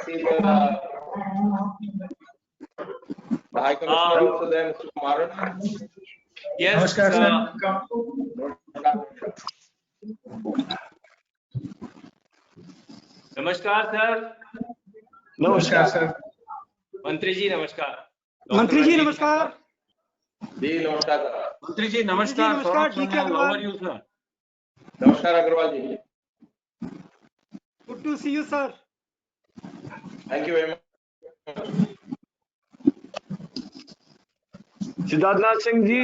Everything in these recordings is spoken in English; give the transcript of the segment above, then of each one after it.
see the High Commissioner also there, Mr. Kumaran. Yes. Namaskar, sir. Namaskar, sir. Namaskar, sir. Mantri ji, namaskar. मंत्री जी नमस्कार। जी नमस्कार। मंत्री जी नमस्कार। नमस्कार, DK How Agarwal. are you, sir? नमस्कार अग्रवाल जी। Good to see you, sir. Thank you very much. Siddharthnath Singh ji,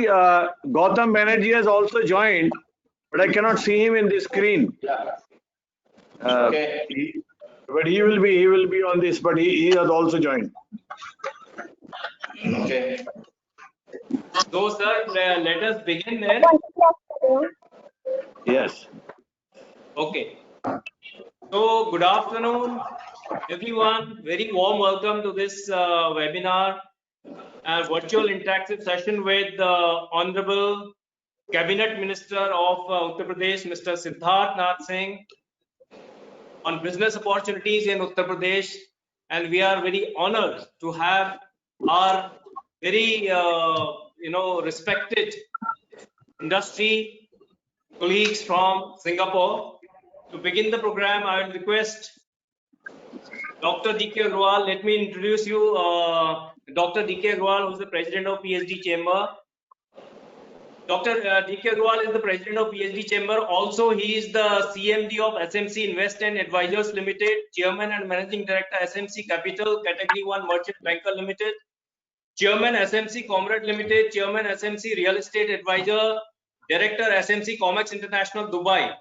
Gotham Energy has also joined, but I cannot see him in the screen. Okay. But he will be on this, but he has also joined. Okay. So, sir, let us begin then. Yes. Okay. So, good afternoon, everyone. Very warm welcome to this webinar, virtual interactive session with the Honorable Cabinet Minister of Uttar Pradesh, Mr. Siddharthnath Singh, on business opportunities in Uttar Pradesh, and we are very honored to have our very respected industry colleagues from Singapore. To begin the program, I will request Dr. D.K. Agrawal. Let me introduce you, Dr. D.K. Agrawal, who is the President of PhD Chamber. Dr. D.K. Agrawal is the President of PhD Chamber. Also, he is the CMD of SMC Invest and Advisors Limited, Chairman and Managing Director, SMC Capital, Category 1 Merchant Banker Limited, Chairman SMC Comrade Limited, Chairman SMC Real Estate Advisor, Director SMC Comex International Dubai.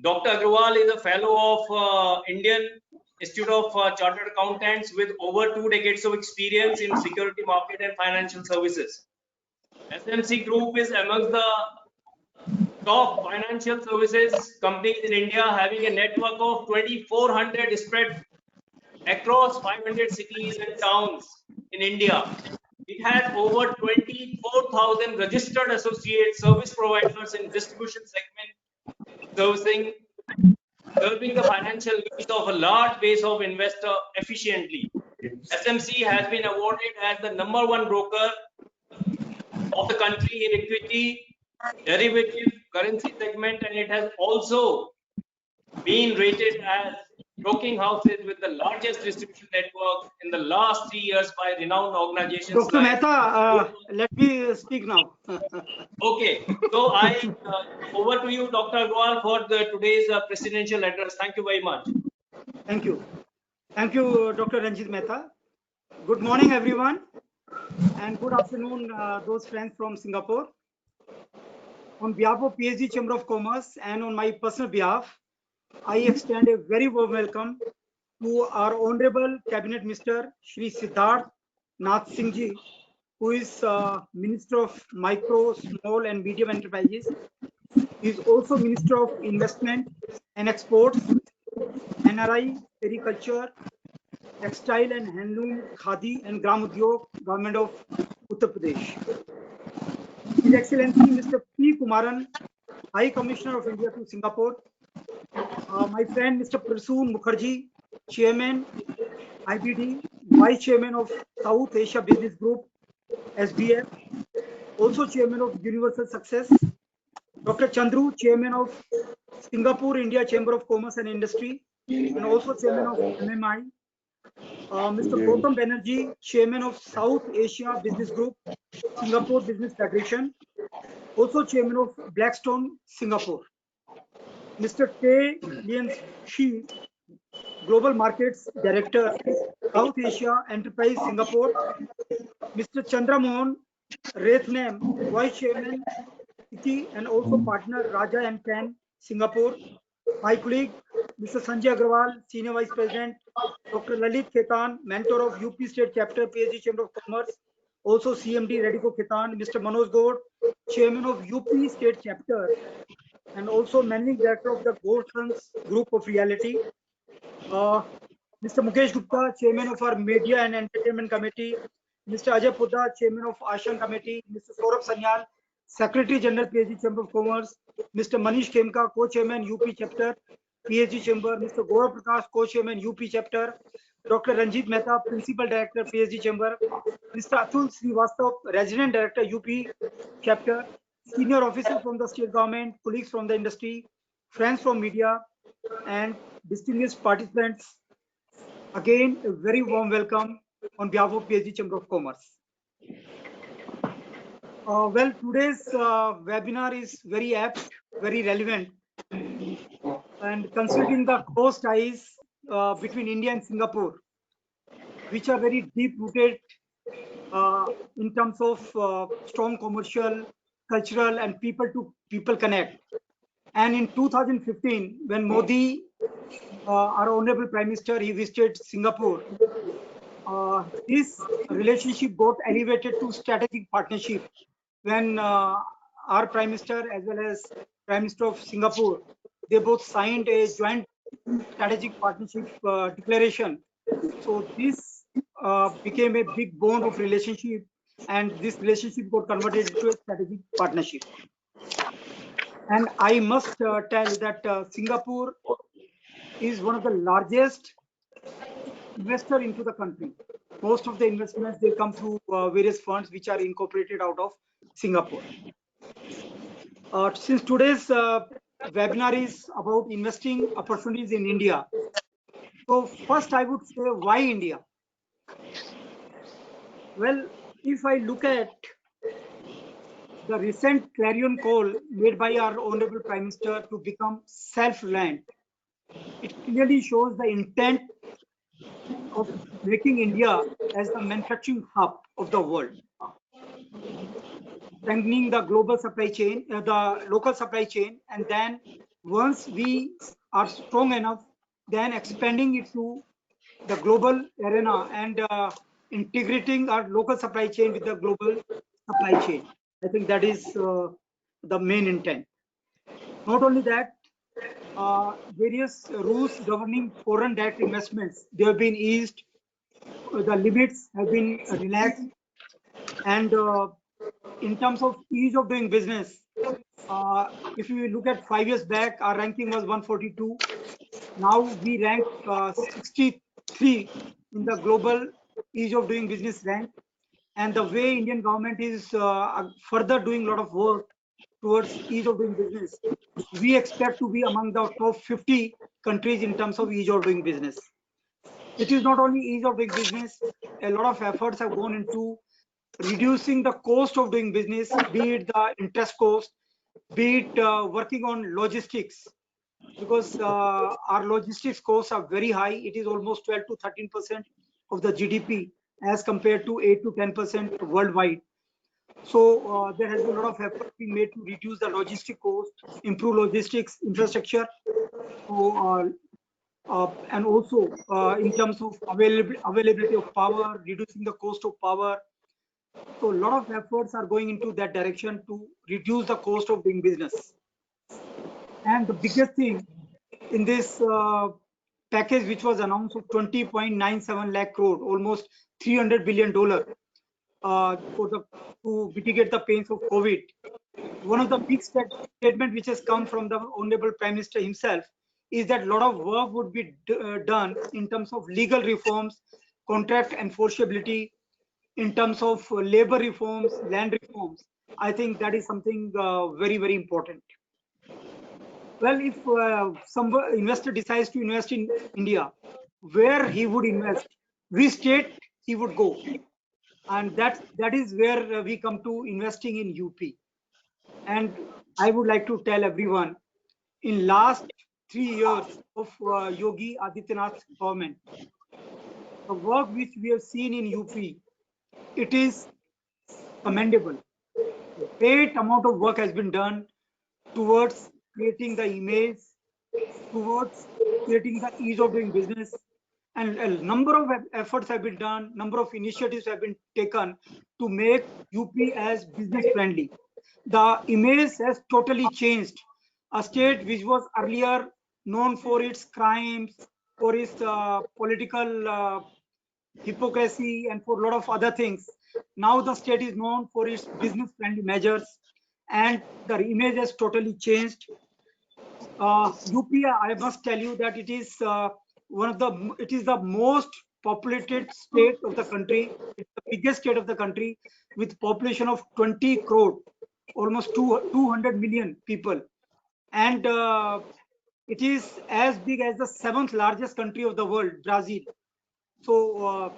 Dr. Agrawal is a fellow of Indian Institute of Chartered Accountants with over 2 decades of experience in security market and financial services. SMC Group is amongst the top financial services companies in India, having a network of 2,400 spread across 500 cities and towns in India. It has over 24,000 registered associate service providers in distribution segment, serving the financial needs of a large base of investor efficiently. SMC has been awarded as the #1 broker of the country in equity, derivative, currency segment, and it has also been rated as broking houses with the largest distribution network in the last 3 years by renowned organizations. Dr. Mehta, let me speak now. Okay, so over to you, Dr. Agrawal, for today's presidential address. Thank you very much. Thank you. Thank you, Dr. Ranjit Mehta. Good morning, everyone, and good afternoon, those friends from Singapore. On behalf of PhD Chamber of Commerce and on my personal behalf, I extend a very warm welcome to our Honorable Cabinet Minister, Shri Siddharthnath Singh Ji, who is Minister of Micro, Small and Medium Enterprises. He is also Minister of Investment and Exports, NRI, Agriculture, Textile and Handloom, Khadi and Gram Udyog, Government of Uttar Pradesh. His Excellency Mr. P. Kumaran, High Commissioner of India to Singapore. My friend Mr. Prasoon Mukherjee, Chairman, IBD, Vice Chairman of South Asia Business Group, SBF, also Chairman of Universal Success. Dr. Chandru, Chairman of Singapore India Chamber of Commerce and Industry, and also Chairman of MMI. Mr. Gotham Energy, Chairman of South Asia Business Group, Singapore Business Federation, also Chairman of Blackstone, Singapore. Mr. Tay Lien Shi, Global Markets Director, South Asia Enterprise, Singapore. Mr. Chandra Mohan Rethnam, Vice Chairman, City and also partner, Raja and Ken, Singapore. My colleague, Mr. Sanjay Agrawal, Senior Vice President, Dr. Lalit Kitan, Mentor of UP State Chapter, PhD Chamber of Commerce, also CMD Radico Kitan, Mr. Manoj Gaur, Chairman of UP State Chapter, and also Managing Director of the Gorsons Group of Reality. Mr. Mukesh Gupta, Chairman of our Media and Entertainment Committee, Mr. Ajay Pudha, Chairman of ASEAN Committee, Mr. Saurabh Sanyal, Secretary General, PhD Chamber of Commerce, Mr. Manish Khemka, Co-Chairman, UP Chapter, PhD Chamber, Mr. Gaurav Prakash, Co-Chairman, UP Chapter, Dr. Ranjit Mehta, Principal Director, PhD Chamber, Mr. Atul Srivastav, Resident Director, UP Chapter, senior officers from the state government, colleagues from the industry, friends from media, and distinguished participants. Again, a very warm welcome on behalf of PhD Chamber of Commerce. Well, today's webinar is very apt, very relevant, and considering the close ties between India and Singapore, which are very deep-rooted in terms of strong commercial, cultural, and people-to-people connect. And in 2015, when Modi, our Honorable Prime Minister, he visited Singapore, this relationship got elevated to strategic partnership when our Prime Minister as well as Prime Minister of Singapore, they both signed a joint strategic partnership declaration. So this became a big bond of relationship, and this relationship got converted into a strategic partnership. And I must tell that Singapore is one of the largest investor into the country. Most of the investments, they come through various funds which are incorporated out of Singapore. Since today's webinar is about investing opportunities in India, so first I would say, why India? Well, if I look at the recent clarion call made by our Honorable Prime Minister to become self-reliant, it clearly shows the intent of making India as the manufacturing hub of the world, strengthening the global supply chain, the local supply chain, and then once we are strong enough, then expanding it to the global arena and integrating our local supply chain with the global supply chain. I think that is the main intent. Not only that, various rules governing foreign direct investments, they have been eased, the limits have been relaxed, and in terms of ease of doing business, if you look at 5 years back, our ranking was 142. Now we rank 63 in the global ease of doing business rank. And the way Indian government is further doing a lot of work towards ease of doing business, we expect to be among the top 50 countries in terms of ease of doing business. It is not only ease of doing business, a lot of efforts have gone into reducing the cost of doing business, be it the interest cost, be it working on logistics, because our logistics costs are very high. It is almost 12 to 13% of the GDP as compared to 8 to 10% worldwide. So there has been a lot of effort being made to reduce the logistic cost, improve logistics infrastructure, so, and also in terms of availability of power, reducing the cost of power. So a lot of efforts are going into that direction to reduce the cost of doing business. And the biggest thing in this package, which was announced of 20.97 lakh crore, almost $300 billion to mitigate the pains of COVID. One of the big statement which has come from the Honorable Prime Minister himself is that a lot of work would be done in terms of legal reforms, contract enforceability, in terms of labor reforms, land reforms. I think that is something very, very important. Well, if some investor decides to invest in India, where he would invest, which state he would go, and that is where we come to investing in UP. And I would like to tell everyone, in last 3 years of Yogi Adityanath's government, the work which we have seen in UP, it is commendable. Great amount of work has been done towards creating the image, towards creating the ease of doing business, and a number of efforts have been done, number of initiatives have been taken to make UP as business friendly. The image has totally changed. A state which was earlier known for its crimes, for its political hypocrisy, and for a lot of other things. Now the state is known for its business friendly measures, and the image has totally changed. UP, I must tell you that it is the most populated state of the country. It's the biggest state of the country with population of 20 crore, almost 200 million people. And it is as big as the 7th largest country of the world, Brazil. So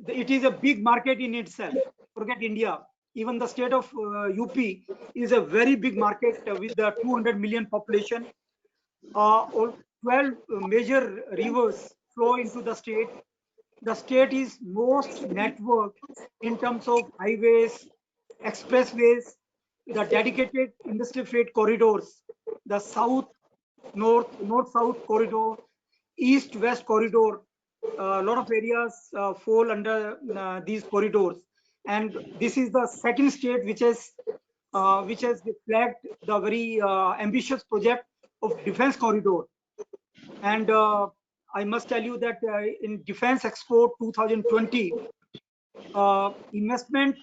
it is a big market in itself. Forget India. Even the state of UP is a very big market with the 200 million population. 12 major rivers flow into the state. The state is most networked in terms of highways, expressways, the dedicated industrial freight corridors, the north-south corridor, east-west corridor. A lot of areas fall under these corridors, and this is the second state which has flagged the very ambitious project of defense corridor. And I must tell you that in Defense Expo 2020, investment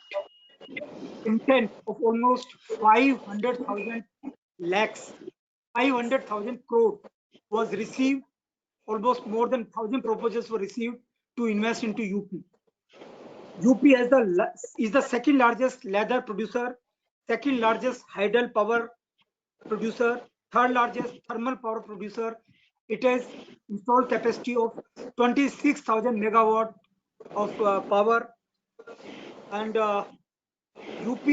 intent of almost 500,000 lakhs, 500,000 crore was received. Almost more than 1,000 proposals were received to invest into UP. UP is the second largest leather producer, second largest hydel power producer, third largest thermal power producer. It has installed capacity of 26,000 megawatt of power. And UP,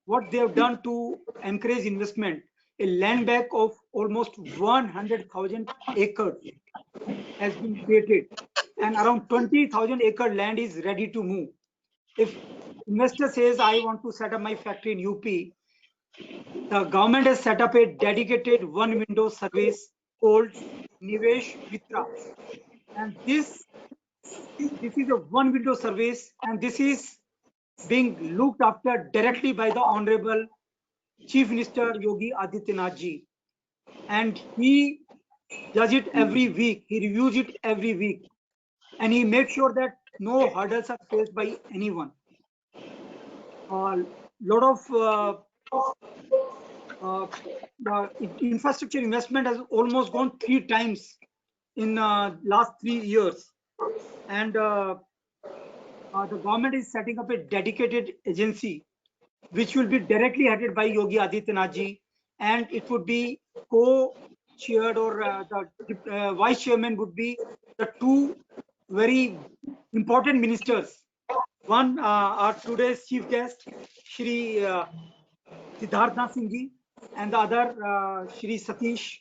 what they have done to encourage investment, a land bank of almost 100,000 acres has been created, and around 20,000 acre land is ready to move. If investor says, I want to set up my factory in UP, the government has set up a dedicated one window service called Nivesh Mitra. And this is a one window service, and this is being looked after directly by the Honorable Chief Minister Yogi Adityanath ji. And he does it every week, he reviews it every week, and he makes sure that no hurdles are faced by anyone. A lot of infrastructure investment has almost gone 3 times in last 3 years, and the government is setting up a dedicated agency which will be directly headed by Yogi Adityanath ji, and it would be co-chaired, or the vice chairman would be the two very important ministers. One, our today's chief guest, Shri Siddharth Singh ji, and the other, Shri Satish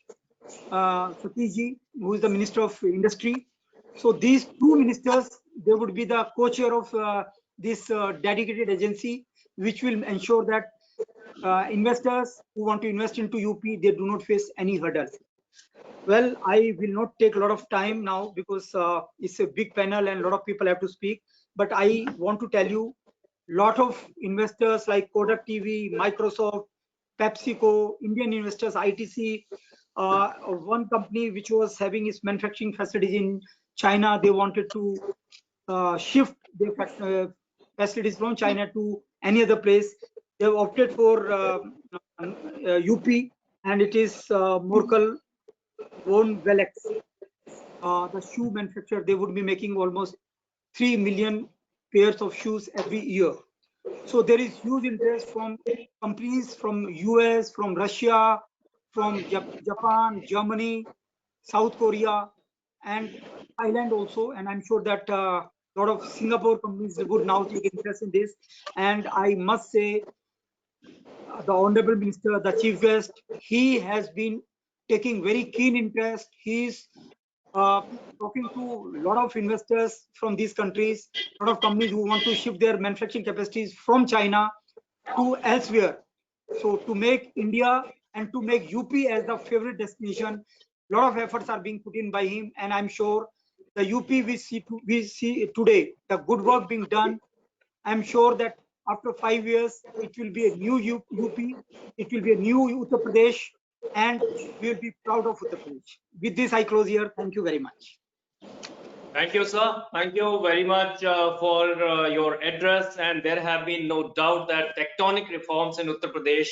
ji, who is the Minister of Industry. So these two ministers, they would be the co-chair of this dedicated agency, which will ensure that investors who want to invest into UP, they do not face any hurdles. Well, I will not take a lot of time now because it's a big panel and a lot of people have to speak. But I want to tell you, lot of investors like Kodak TV, Microsoft, PepsiCo, Indian investors, ITC, one company which was having its manufacturing facilities in China, they wanted to shift their facilities from China to any other place. They have opted for UP, and it is Morkel Von Velex, the shoe manufacturer. They would be making almost 3 million pairs of shoes every year. So there is huge interest from companies from US, from Russia, from Japan, Germany, South Korea, and Thailand also. And I'm sure that a lot of Singapore companies would now take interest in this. And I must say, the Honorable Minister, the Chief Guest, he has been taking very keen interest. He's talking to a lot of investors from these countries, a lot of companies who want to shift their manufacturing capacities from China to elsewhere. So to make India and to make UP as the favorite destination, a lot of efforts are being put in by him, and I'm sure the UP we see today, the good work being done. I'm sure that after 5 years, it will be a new UP, it will be a new Uttar Pradesh, and we'll be proud of Uttar Pradesh. With this, I close here. Thank you very much. Thank you, sir. Thank you very much for your address. And there have been no doubt that tectonic reforms in Uttar Pradesh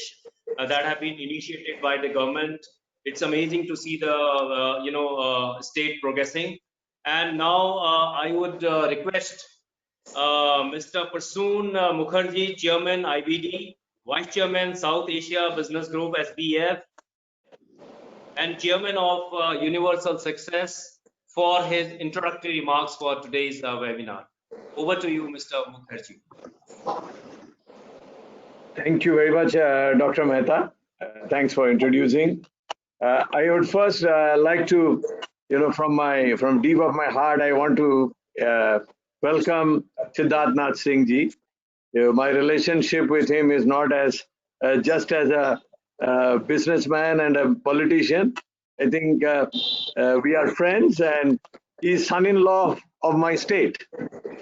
that have been initiated by the government. It's amazing to see the state progressing. And now I would request Mr. Prasoon Mukherjee, Chairman IBD, Vice Chairman South Asia Business Group SBF, and Chairman of Universal Success for his introductory remarks for today's webinar. Over to you, Mr. Mukherjee. Thank you very much, Dr. Mehta. Thanks for introducing. I would first like to, from deep of my heart, I want to welcome Siddharth Nath Singh ji. My relationship with him is not as just as a businessman and a politician. I think we are friends, and he's son-in-law of my state.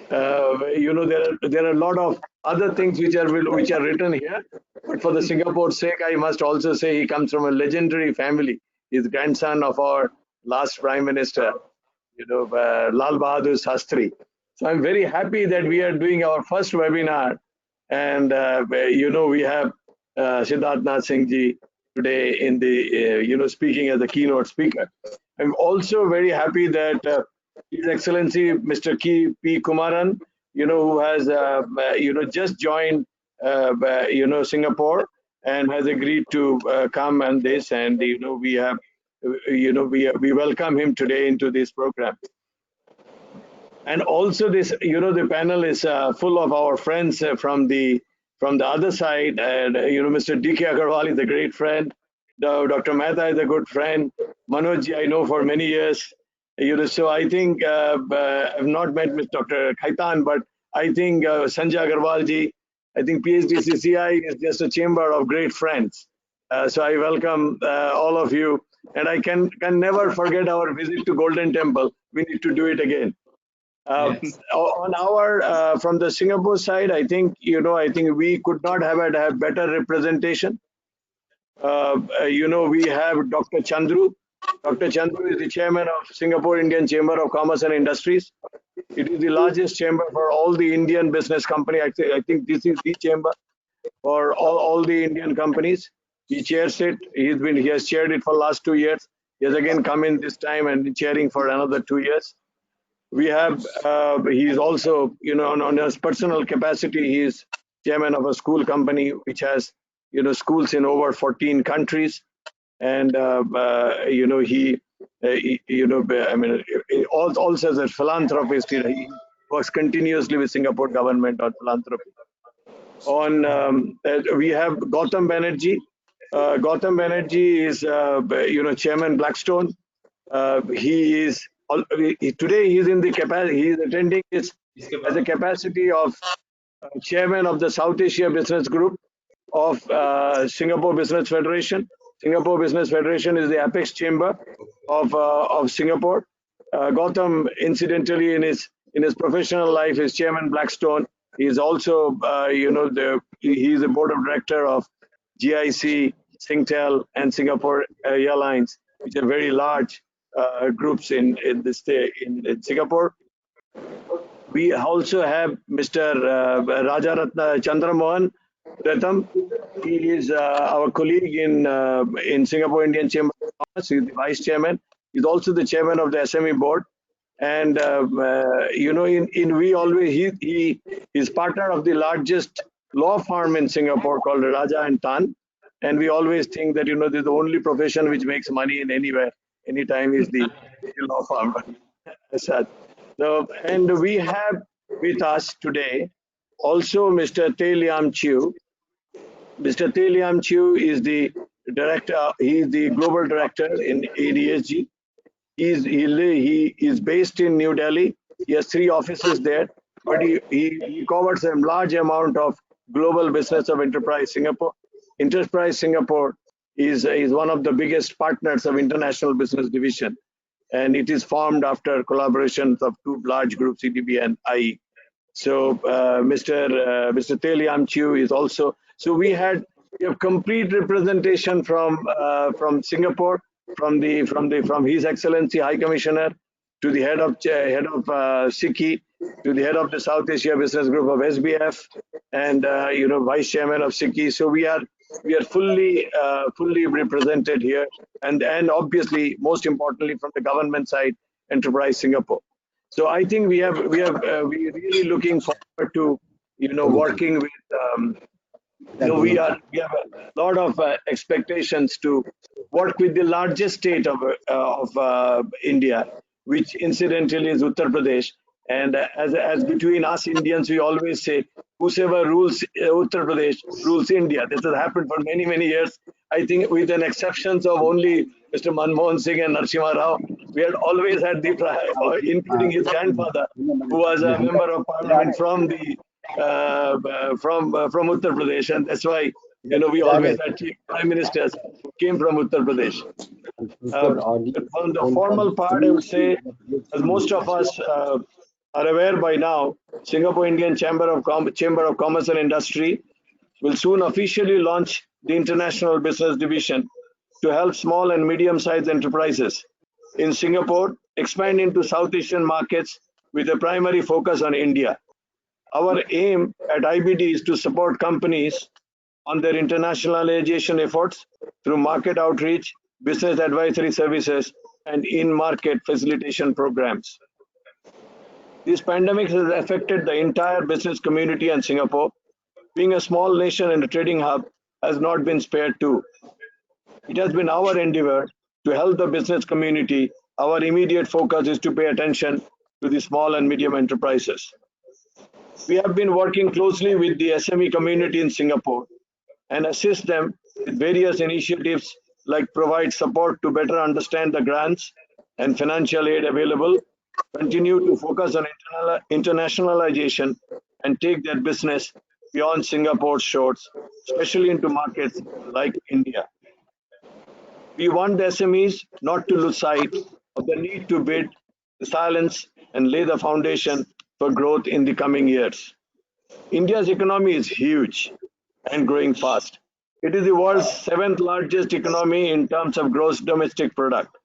There are a lot of other things which are written here, but for the Singapore sake, I must also say he comes from a legendary family. He's grandson of our last Prime Minister, Lal Bahadur Shastri. So I'm very happy that we are doing our first webinar, and we have Siddharth Nath Singh ji today in the speaking as a keynote speaker. I'm also very happy that His Excellency Mr. P. Kumaran, who has just joined Singapore and has agreed to come on this, and we welcome him today into this program. And also this, the panel is full of our friends from the other side, and Mr. D.K. Agarwal is a great friend. Dr. Mehta is a good friend. Manoj I know for many years. So I think I've not met Mr. Dr. Kitan, but I think Sanjay Agarwal ji, I think PHDCCI is just a chamber of great friends. So I welcome all of you, and I can never forget our visit to Golden Temple. We need to do it again. Yes. On our from the Singapore side, I think we could not have had a better representation. We have Dr. Chandru. Dr. Chandru is the chairman of Singapore Indian Chamber of Commerce and Industries. It is the largest chamber for all the Indian business company. I think this is the chamber for all the Indian companies. He chairs it. He has chaired it for last 2 years. He has again come in this time and chairing for another 2 years. We have he is also on his personal capacity, he is chairman of a school company which has schools in over 14 countries, and he also as a philanthropist, he works continuously with Singapore government on philanthropy. We have Gotham Energy. Gotham Energy is chairman Blackstone. He is today he is in the capacity, he is attending as a capacity of chairman of the South Asia Business Group of Singapore Business Federation. Singapore Business Federation is the apex chamber of Singapore. Gotham, incidentally, in his professional life, is chairman Blackstone. He is also he is the board of director of GIC, Singtel, and Singapore Airlines, which are very large groups in Singapore. We also have Mr. Rajaratna Chandramohan Ratham. He is our colleague in Singapore Indian Chamber of Commerce. He is the vice chairman. He is also the chairman of the SME board. And he is partner of the largest law firm in Singapore called Raja and Tan. And we always think that this is the only profession which makes money in anywhere, anytime is the law firm. So, and we have with us today also Mr. Tay Liam Chew. Mr. Tay Liam Chew is the director. He is the global director in ADSG. He is based in New Delhi. He has 3 offices there, but he covers a large amount of global business of Enterprise Singapore. Enterprise Singapore is one of the biggest partners of International Business Division, and it is formed after collaborations of 2 large groups, CDB and IE. So Mr. Tay Liam Chew is also. So we have complete representation from Singapore, from His Excellency High Commissioner to the head of SICI, to the head of the South Asia Business Group of SBF, and vice chairman of SICI. So we are fully represented here, and obviously most importantly from the government side, Enterprise Singapore. So I think we really looking forward to, working with, we have a lot of expectations to work with the largest state of India, which incidentally is Uttar Pradesh. And as between us Indians, we always say, whosoever rules Uttar Pradesh rules India. This has happened for many years. I think with an exceptions of only Mr. Manmohan Singh and Narasimha Rao, we had always had including his grandfather, who was a member of parliament from the from Uttar Pradesh, and that's why we always had chief prime ministers who came from Uttar Pradesh. On the formal part, I would say, as most of us are aware by now, Singapore Indian Chamber of Commerce and Industry will soon officially launch the International Business Division to help small and medium-sized enterprises in Singapore expand into South Asian markets with a primary focus on India. Our aim at IBD is to support companies on their internationalization efforts through market outreach, business advisory services, and in-market facilitation programs. This pandemic has affected the entire business community, and Singapore, being a small nation and a trading hub, has not been spared too. It has been our endeavor to help the business community. Our immediate focus is to pay attention to the small and medium enterprises. We have been working closely with the SME community in Singapore and assist them with various initiatives like provide support to better understand the grants and financial aid available, continue to focus on internationalization, and take their business beyond Singapore's shores, especially into markets like India. We want the SMEs not to lose sight of the need to build the silence and lay the foundation for growth in the coming years. India's economy is huge and growing fast. It is the world's 7th largest economy in terms of gross domestic product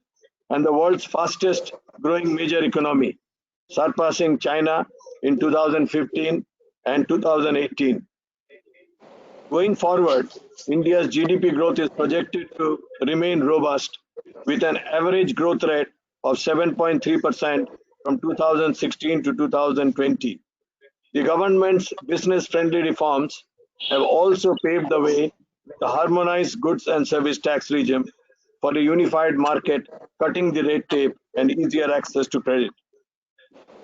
and the world's fastest growing major economy, surpassing China in 2015 and 2018. Going forward, India's GDP growth is projected to remain robust with an average growth rate of 7.3% from 2016 to 2020. The government's business-friendly reforms have also paved the way with a harmonized goods and service tax regime for a unified market, cutting the red tape and easier access to credit.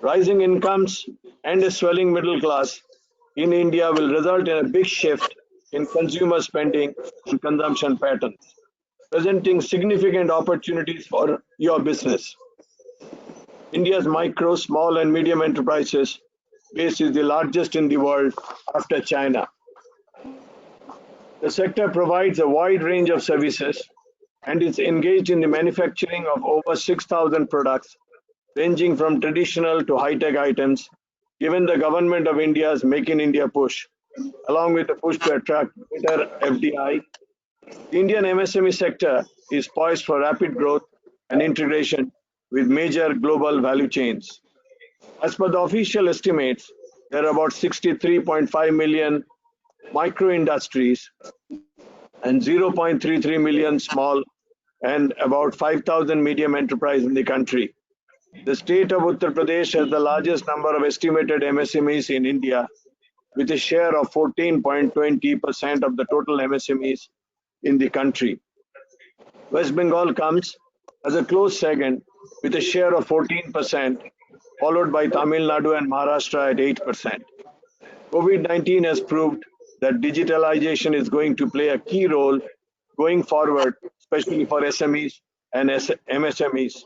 Rising incomes and a swelling middle class in India will result in a big shift in consumer spending and consumption patterns, presenting significant opportunities for your business. India's micro, small, and medium enterprises base is the largest in the world after China. The sector provides a wide range of services and is engaged in the manufacturing of over 6,000 products, ranging from traditional to high-tech items, given the government of India's Make in India push, along with the push to attract better FDI. The Indian MSME sector is poised for rapid growth and integration with major global value chains. As per the official estimates, there are about 63.5 million micro industries and 0.33 million small and about 5,000 medium enterprises in the country. The state of Uttar Pradesh has the largest number of estimated MSMEs in India, with a share of 14.20% of the total MSMEs in the country. West Bengal comes as a close second with a share of 14%, followed by Tamil Nadu and Maharashtra at 8%. COVID-19 has proved that digitalization is going to play a key role going forward, especially for SMEs and MSMEs,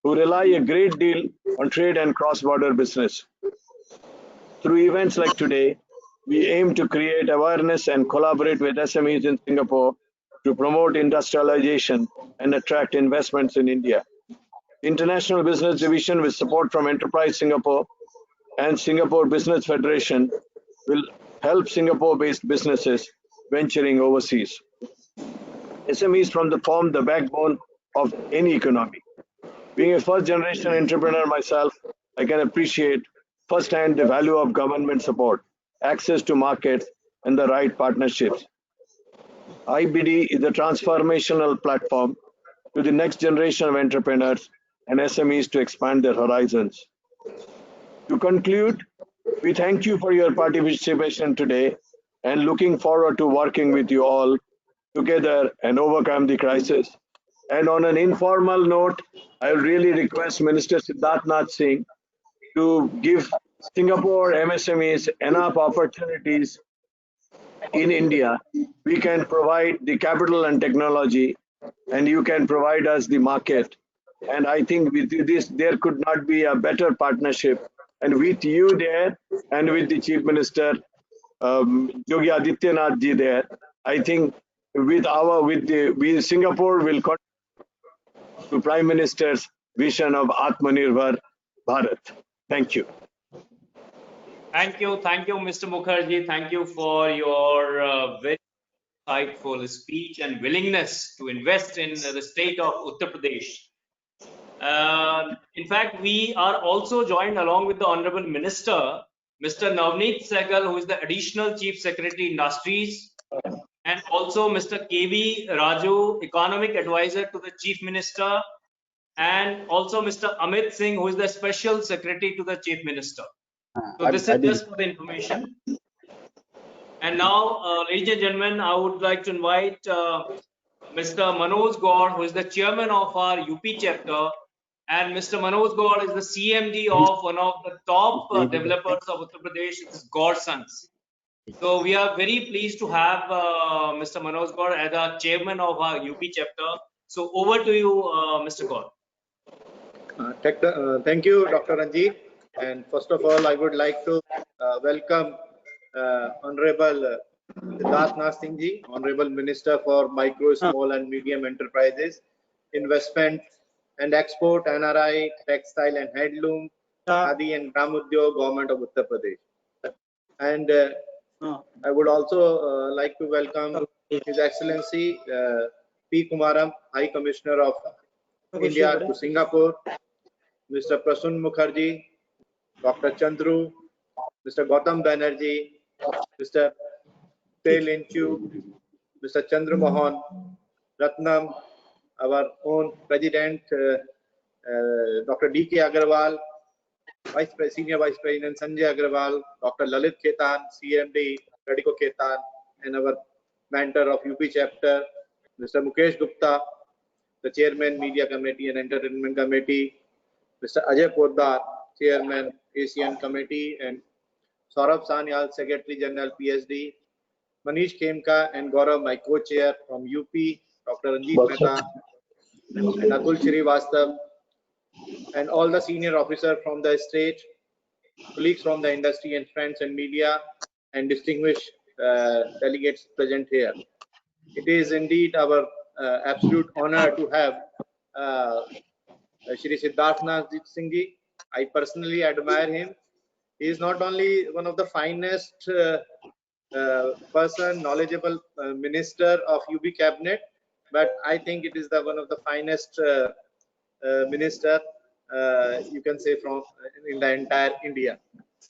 who rely a great deal on trade and cross-border business. Through events like today, we aim to create awareness and collaborate with SMEs in Singapore to promote industrialization and attract investments in India. International Business Division, with support from Enterprise Singapore and Singapore Business Federation, will help Singapore-based businesses venturing overseas. SMEs form the backbone of any economy. Being a first-generation entrepreneur myself, I can appreciate firsthand the value of government support, access to markets, and the right partnerships. IBD is a transformational platform to the next generation of entrepreneurs and SMEs to expand their horizons. To conclude, we thank you for your participation today and looking forward to working with you all together and overcome the crisis. And on an informal note, I will really request Minister Siddharth Singh to give Singapore MSMEs enough opportunities in India. We can provide the capital and technology, and you can provide us the market. And I think with this, there could not be a better partnership. And with you there, and with the Chief Minister Yogi Adityanath ji there, I think with Singapore will contribute to Prime Minister's vision of Atmanirbhar Bharat. Thank you. Thank you, Mr. Mukherjee. Thank you for your very insightful speech and willingness to invest in the state of Uttar Pradesh. In fact, we are also joined along with the Honorable Minister, Mr. Navneet Sehgal, who is the Additional Chief Secretary Industries, and also Mr. KV Raju, Economic Advisor to the Chief Minister, and also Mr. Amit Singh, who is the Special Secretary to the Chief Minister. So this is just for the information. And now, ladies and gentlemen, I would like to invite Mr. Manoj Gaur, who is the chairman of our UP chapter, and Mr. Manoj Gaur is the CMD of one of the top developers of Uttar Pradesh, it's Gaur Sons. So we are very pleased to have Mr. Manoj Gaur as our chairman of our UP chapter. So over to you, Mr. Gaur. Thank you, Dr. Ranjit. And first of all, I would like to welcome Honorable Siddharth Singh ji, Honorable Minister for Micro, Small and Medium Enterprises, Investment and Export, NRI, Textile and Handloom, Khadi and Gram Udyog, Government of Uttar Pradesh. And I would also like to welcome His Excellency P. Kumaram, High Commissioner of India to Singapore, Mr. Prasun Mukherjee, Dr. Chandru, Mr. Gotham Energy, Mr. Tay Lin Chu, Mr. Chandra Mohan, Ratnam, our own President, Dr. D.K. Agarwal, Senior Vice President Sanjay Agarwal, Dr. Lalit Kitan, CMD, Radico Kitan, and our mentor of UP chapter, Mr. Mukesh Gupta, the Chairman, Media Committee and Entertainment Committee, Mr. Ajay Poddar, Chairman, Asian Committee, and Saurabh Sanyal, Secretary General, PhD, Manish Khemka and Gaurav, my co-chair from UP, Dr. Ranjit Mehta, and Atul Srivastav, and all the senior officers from the state, colleagues from the industry and friends and media, and distinguished delegates present here. It is indeed our absolute honor to have Shri Siddharth Singh ji. I personally admire him. He is not only one of the finest person, knowledgeable minister of UB cabinet, but I think it is the one of the finest minister you can say from in the entire India.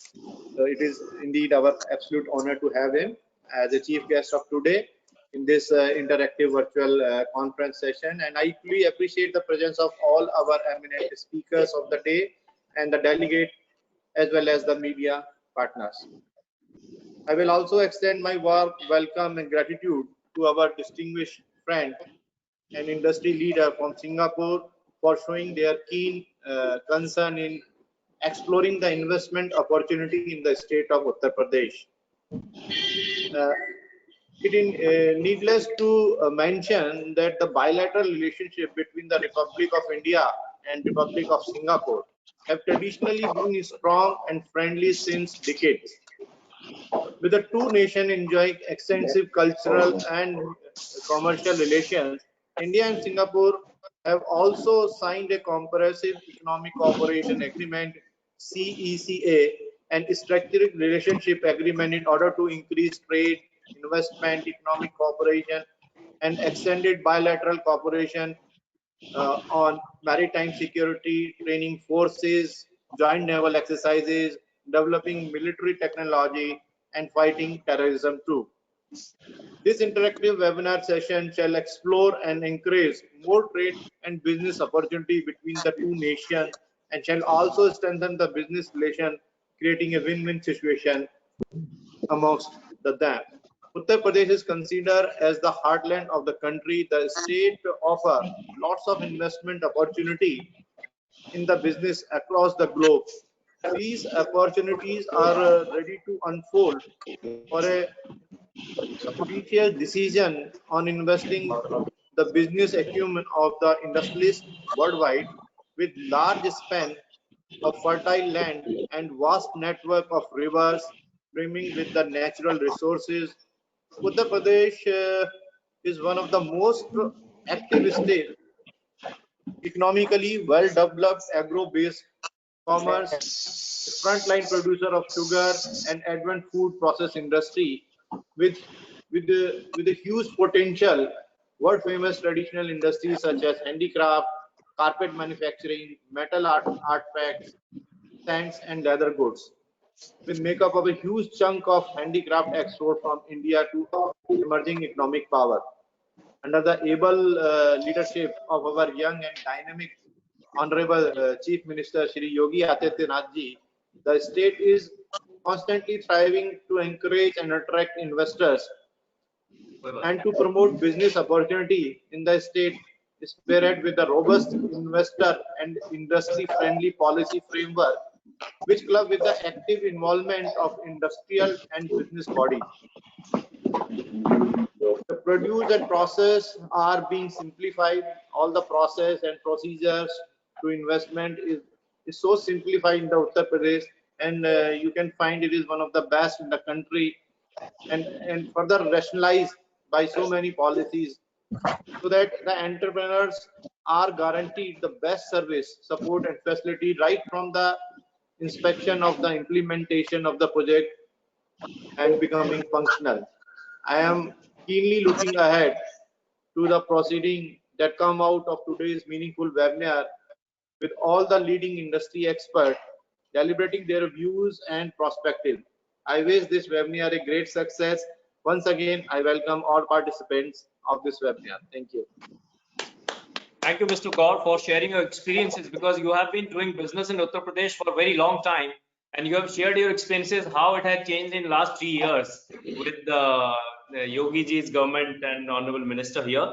So it is indeed our absolute honor to have him as a chief guest of today in this interactive virtual conference session, and I truly appreciate the presence of all our eminent speakers of the day and the delegate as well as the media partners. I will also extend my warm welcome and gratitude to our distinguished friend and industry leader from Singapore for showing their keen concern in exploring the investment opportunity in the state of Uttar Pradesh. It is needless to mention that the bilateral relationship between the Republic of India and Republic of Singapore have traditionally been strong and friendly since decades. With the two nations enjoying extensive cultural and commercial relations, India and Singapore have also signed a comprehensive economic cooperation agreement (CECA) and strategic relationship agreement in order to increase trade, investment, economic cooperation, and extended bilateral cooperation on maritime security, training forces, joint naval exercises, developing military technology, and fighting terrorism too. This interactive webinar session shall explore and encourage more trade and business opportunity between the two nations and shall also strengthen the business relation, creating a win-win situation amongst them. Uttar Pradesh is considered as the heartland of the country. The state offers lots of investment opportunity in the business across the globe. These opportunities are ready to unfold for a judicial decision on investing the business acumen of the industrialists worldwide with large span of fertile land and vast network of rivers brimming with the natural resources. Uttar Pradesh is one of the most active states, economically well-developed agro-based commerce, a frontline producer of sugar and advanced food process industry with a huge potential. World famous traditional industries such as handicraft, carpet manufacturing, metal artifacts, sands and leather goods, with makeup of a huge chunk of handicraft export from India to emerging economic power. Under the able leadership of our young and dynamic Honorable Chief Minister Shri Yogi Adityanath ji, the state is constantly striving to encourage and attract investors and to promote business opportunity in the state, spearhead with a robust investor and industry-friendly policy framework, which club with the active involvement of industrial and business bodies. The produce and process are being simplified. All the process and procedures to investment is so simplified in the Uttar Pradesh, and you can find it is one of the best in the country, and further rationalized by so many policies, so that the entrepreneurs are guaranteed the best service, support and facility right from the inspection of the implementation of the project and becoming functional. I am keenly looking ahead to the proceeding that come out of today's meaningful webinar with all the leading industry experts deliberating their views and perspective. I wish this webinar a great success. Once again, I welcome all participants of this webinar. Thank you. Thank you, Mr. Kaur, for sharing your experiences, because you have been doing business in Uttar Pradesh for a very long time, and you have shared your experiences, how it had changed in last 3 years with the Yogi ji's government and Honorable Minister here.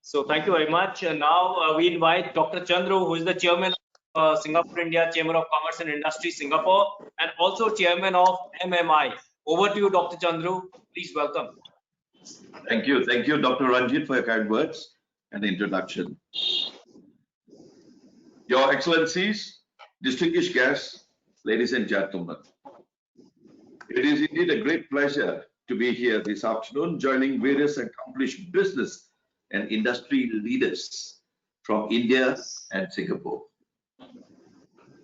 So thank you very much. And now we invite Dr. Chandru, who is the Chairman of Singapore India Chamber of Commerce and Industry Singapore, and also Chairman of MMI. Over to you, Dr. Chandru. Please welcome. Thank you, Dr. Ranjit, for your kind words and introduction. Your Excellencies, distinguished guests, ladies and gentlemen, it is indeed a great pleasure to be here this afternoon, joining various accomplished business and industry leaders from India and Singapore.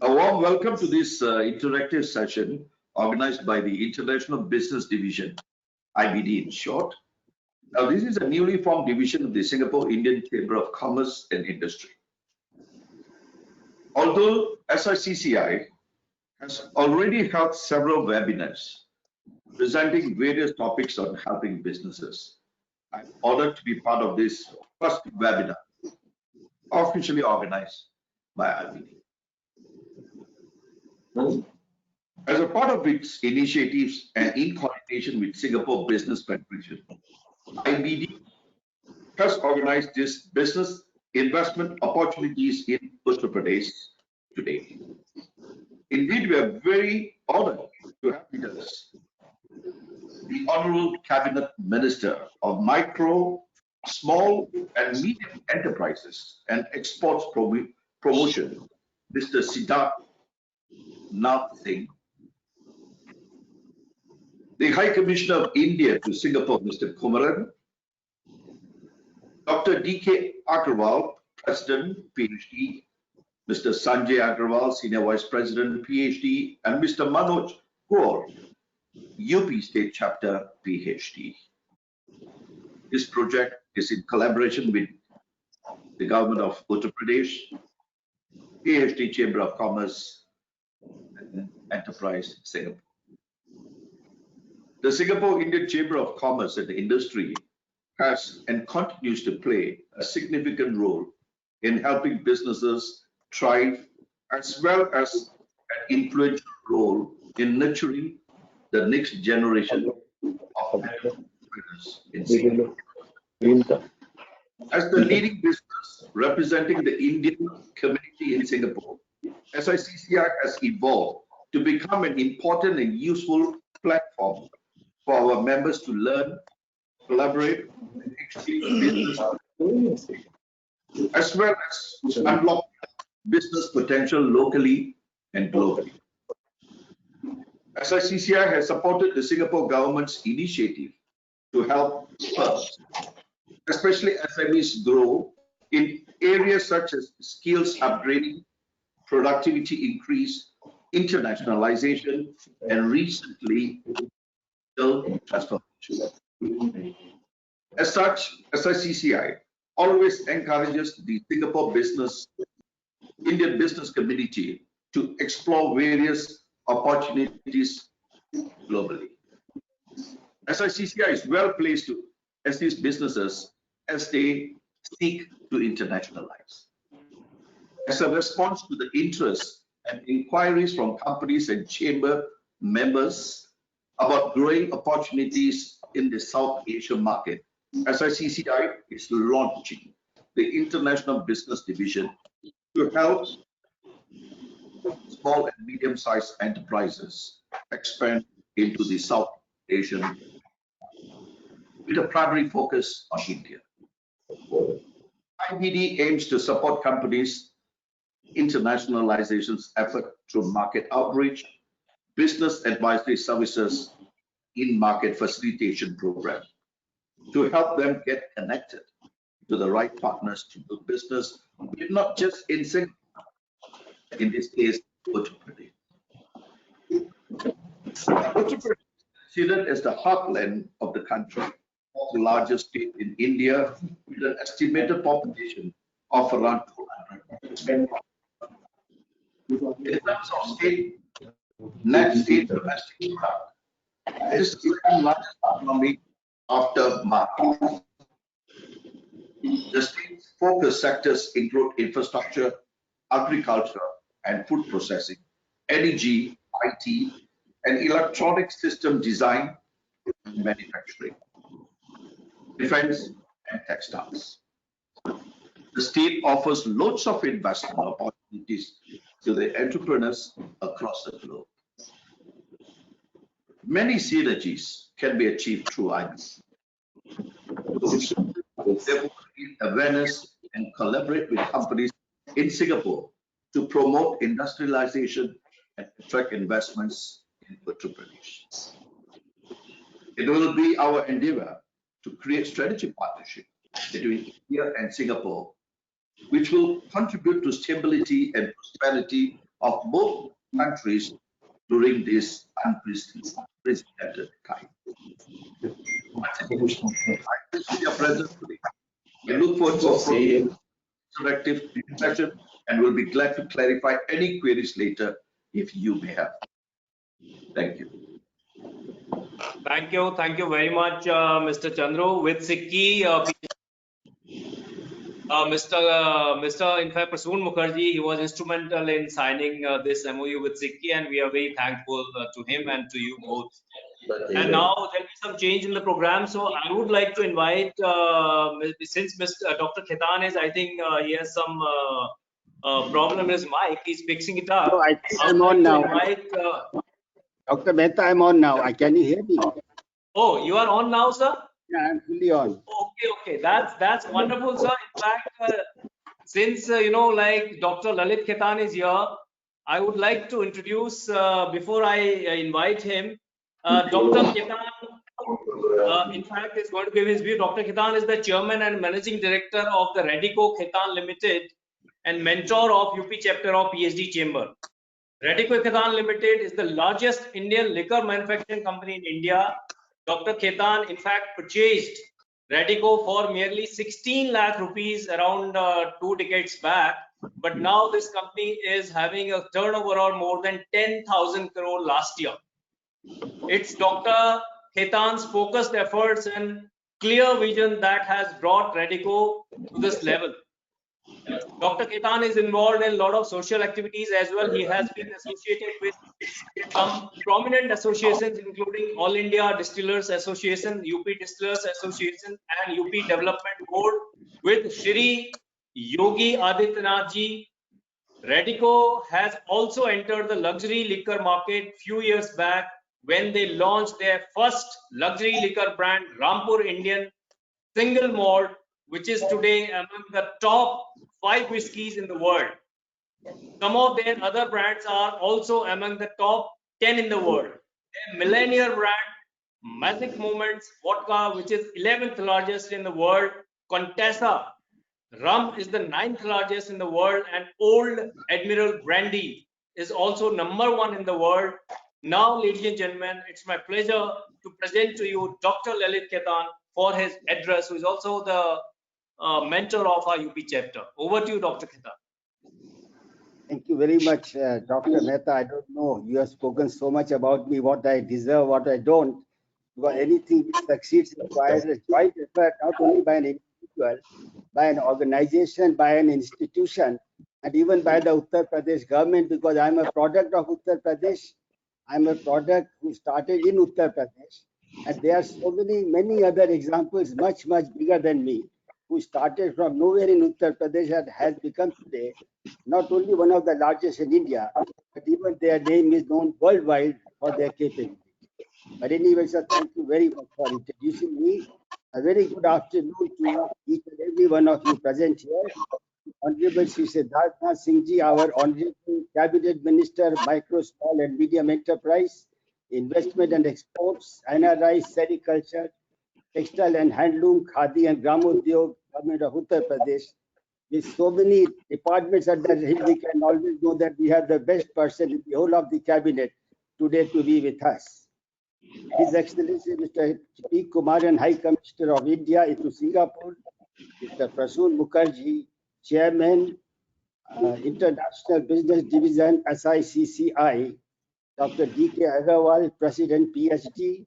A warm welcome to this interactive session organized by the International Business Division, IBD in short. Now, this is a newly formed division of the Singapore Indian Chamber of Commerce and Industry. Although SICCI has already held several webinars presenting various topics on helping businesses, I'm honored to be part of this first webinar officially organized by IBD. As a part of its initiatives and in coordination with Singapore Business Federation, IBD has organized this business investment opportunities in Uttar Pradesh today. Indeed, we are very honored to have with us the Honorable Cabinet Minister of Micro, Small and Medium Enterprises and Exports Promotion, Mr. Siddharth Nath Singh, the High Commissioner of India to Singapore, Mr. Kumaran, Dr. D.K. Agarwal, President, PhD, Mr. Sanjay Agarwal, Senior Vice President, PhD, and Mr. Manoj Kaur, UP State Chapter, PhD. This project is in collaboration with the Government of Uttar Pradesh, PHD Chamber of Commerce and Enterprise, Singapore. The Singapore Indian Chamber of Commerce and Industry has and continues to play a significant role in helping businesses thrive as well as an influential role in nurturing the next generation of entrepreneurs in Singapore. As the leading business representing the Indian community in Singapore, SICCI has evolved to become an important and useful platform for our members to learn, collaborate, and exchange business, as well as unlock business potential locally and globally. SICCI has supported the Singapore government's initiative to help firms, especially SMEs, grow in areas such as skills upgrading, productivity increase, internationalization, and recently, digital transformation. As such, SICCI always encourages the Singapore Indian business community to explore various opportunities globally. SICCI is well placed to assist businesses as they seek to internationalize. As a response to the interest and inquiries from companies and chamber members about growing opportunities in the South Asia market, SICCI is launching the International Business Division to help small and medium-sized enterprises expand into the South Asian with a primary focus on India. IBD aims to support companies' internationalization's effort through market outreach, business advisory services, in-market facilitation program to help them get connected to the right partners to do business with, not just in Singapore, in this case, Uttar Pradesh. Uttar Pradesh is considered as the heartland of the country, the largest state in India, with an estimated population of around 200. In terms of net state domestic product, it is the second largest economy after Maharashtra. The state's focus sectors include infrastructure, agriculture and food processing, energy, IT, and electronic system design and manufacturing, defense and textiles. The state offers loads of investment opportunities to the entrepreneurs across the globe. Many synergies can be achieved through IBC. They will create awareness and collaborate with companies in Singapore to promote industrialization and attract investments in Uttar Pradesh. It will be our endeavor to create strategic partnership between India and Singapore, which will contribute to stability and prosperity of both countries during this unprecedented time. I look forward to a interactive discussion and will be glad to clarify any queries later if you may have. Thank you. Thank you very much, Mr. Chandru. With Sikki, Mr. In fact, Prasoon Mukherjee, he was instrumental in signing this MOU with Sikki, and we are very thankful to him and to you both. And now there will be some change in the program, so I would like to invite, since Dr. Kitan is, I think he has some problem in his mic, he's fixing it up. No, I think I'm on now. Invite, Dr. Mehta, I'm on now. Can you hear me? oh, you are on now, sir? Yeah, I'm fully on. Okay, that's wonderful, sir. In fact, since like Dr. Lalit Kitan is here, I would like to introduce before I invite him, Dr. Kitan. In fact, is going to give his view. Dr. Kitan is the chairman and managing director of the Radico Kitan Limited and mentor of UP chapter of PhD Chamber. Radico Kitan Limited is the largest Indian liquor manufacturing company in India. Dr. Kitan, in fact, purchased Radico for merely 16 lakh rupees around 2 decades back. But now this company is having a turnover of more than 10,000 crore last year. It's Dr. Kitan's focused efforts and clear vision that has brought Radico to this level. Dr. Kitan is involved in a lot of social activities as well. He has been associated with some prominent associations, including All India Distillers Association, UP Distillers Association, and UP Development Board. With Shri Yogi Adityanath ji, Radico has also entered the luxury liquor market few years back when they launched their first luxury liquor brand, Rampur Indian Single Malt, which is today among the top 5 whiskies in the world. Some of their other brands are also among the top 10 in the world. Their millennial brand, Magic Moments Vodka, which is 11th largest in the world, Contessa Rum is the 9th largest in the world, and Old Admiral Brandy is also #1 in the world. Now, ladies and gentlemen, it's my pleasure to present to you Dr. Lalit Kitan for his address, who is also the mentor of our UP chapter. Over to you, Dr. Kitan. Thank you very much, Dr. Mehta. I don't know, you have spoken so much about me, what I deserve, what I don't. Because anything which succeeds requires a joint effort, not only by an individual, by an organization, by an institution, and even by the Uttar Pradesh government, because I'm a product of Uttar Pradesh. I'm a product who started in Uttar Pradesh. And there are so many other examples, much bigger than me, who started from nowhere in Uttar Pradesh and has become today not only one of the largest in India, but even their name is known worldwide for their capability. But anyway, sir, thank you very much for introducing me. A very good afternoon to each and every one of you present here. Honorable Sri Siddharthnath Singh Ji, our Honorable Cabinet Minister, Micro, Small and Medium Enterprise, Investment and Exports, NRI, Sericulture, Textile and Handloom, Khadi and Gramodyog, Government of Uttar Pradesh. With so many departments under him, we can always know that we have the best person in the whole of the cabinet today to be with us. His Excellency Mr. P. Kumaran, High Commissioner of India into Singapore, Mr. Prasoon Mukherjee, Chairman, International Business Division, SICCI, Dr. D.K. Agarwal, President, PhD,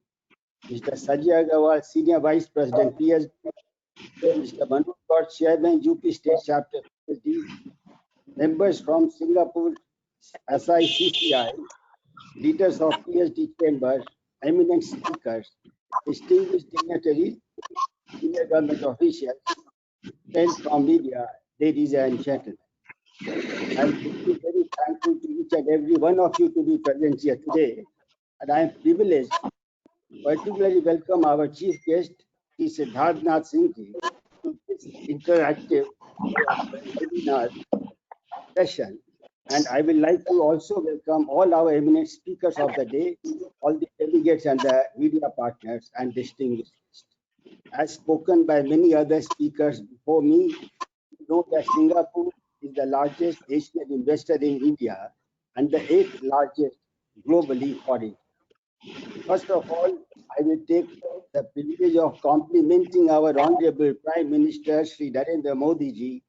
Mr. Sanjay Agarwal, Senior Vice President, PhD, Mr. Manoj Gaur, Chairman, UP State Chapter, PhD, members from Singapore, SICCI, leaders of PhD Chamber, eminent speakers, distinguished dignitaries, senior government officials, friends from media, ladies and gentlemen. I'm very thankful to each and every one of you to be present here today. And I am privileged to particularly welcome our chief guest, Sri Siddharthnath Singh Ji, to this interactive webinar session. And I would like to also welcome all our eminent speakers of the day, all the delegates and the media partners and distinguished guests. As spoken by many other speakers before me, you know that Singapore is the largest Asian investor in India and the 8th largest globally for India. First of all, I will take the privilege of complimenting our Honorable Prime Minister Sri Narendra Modi ji,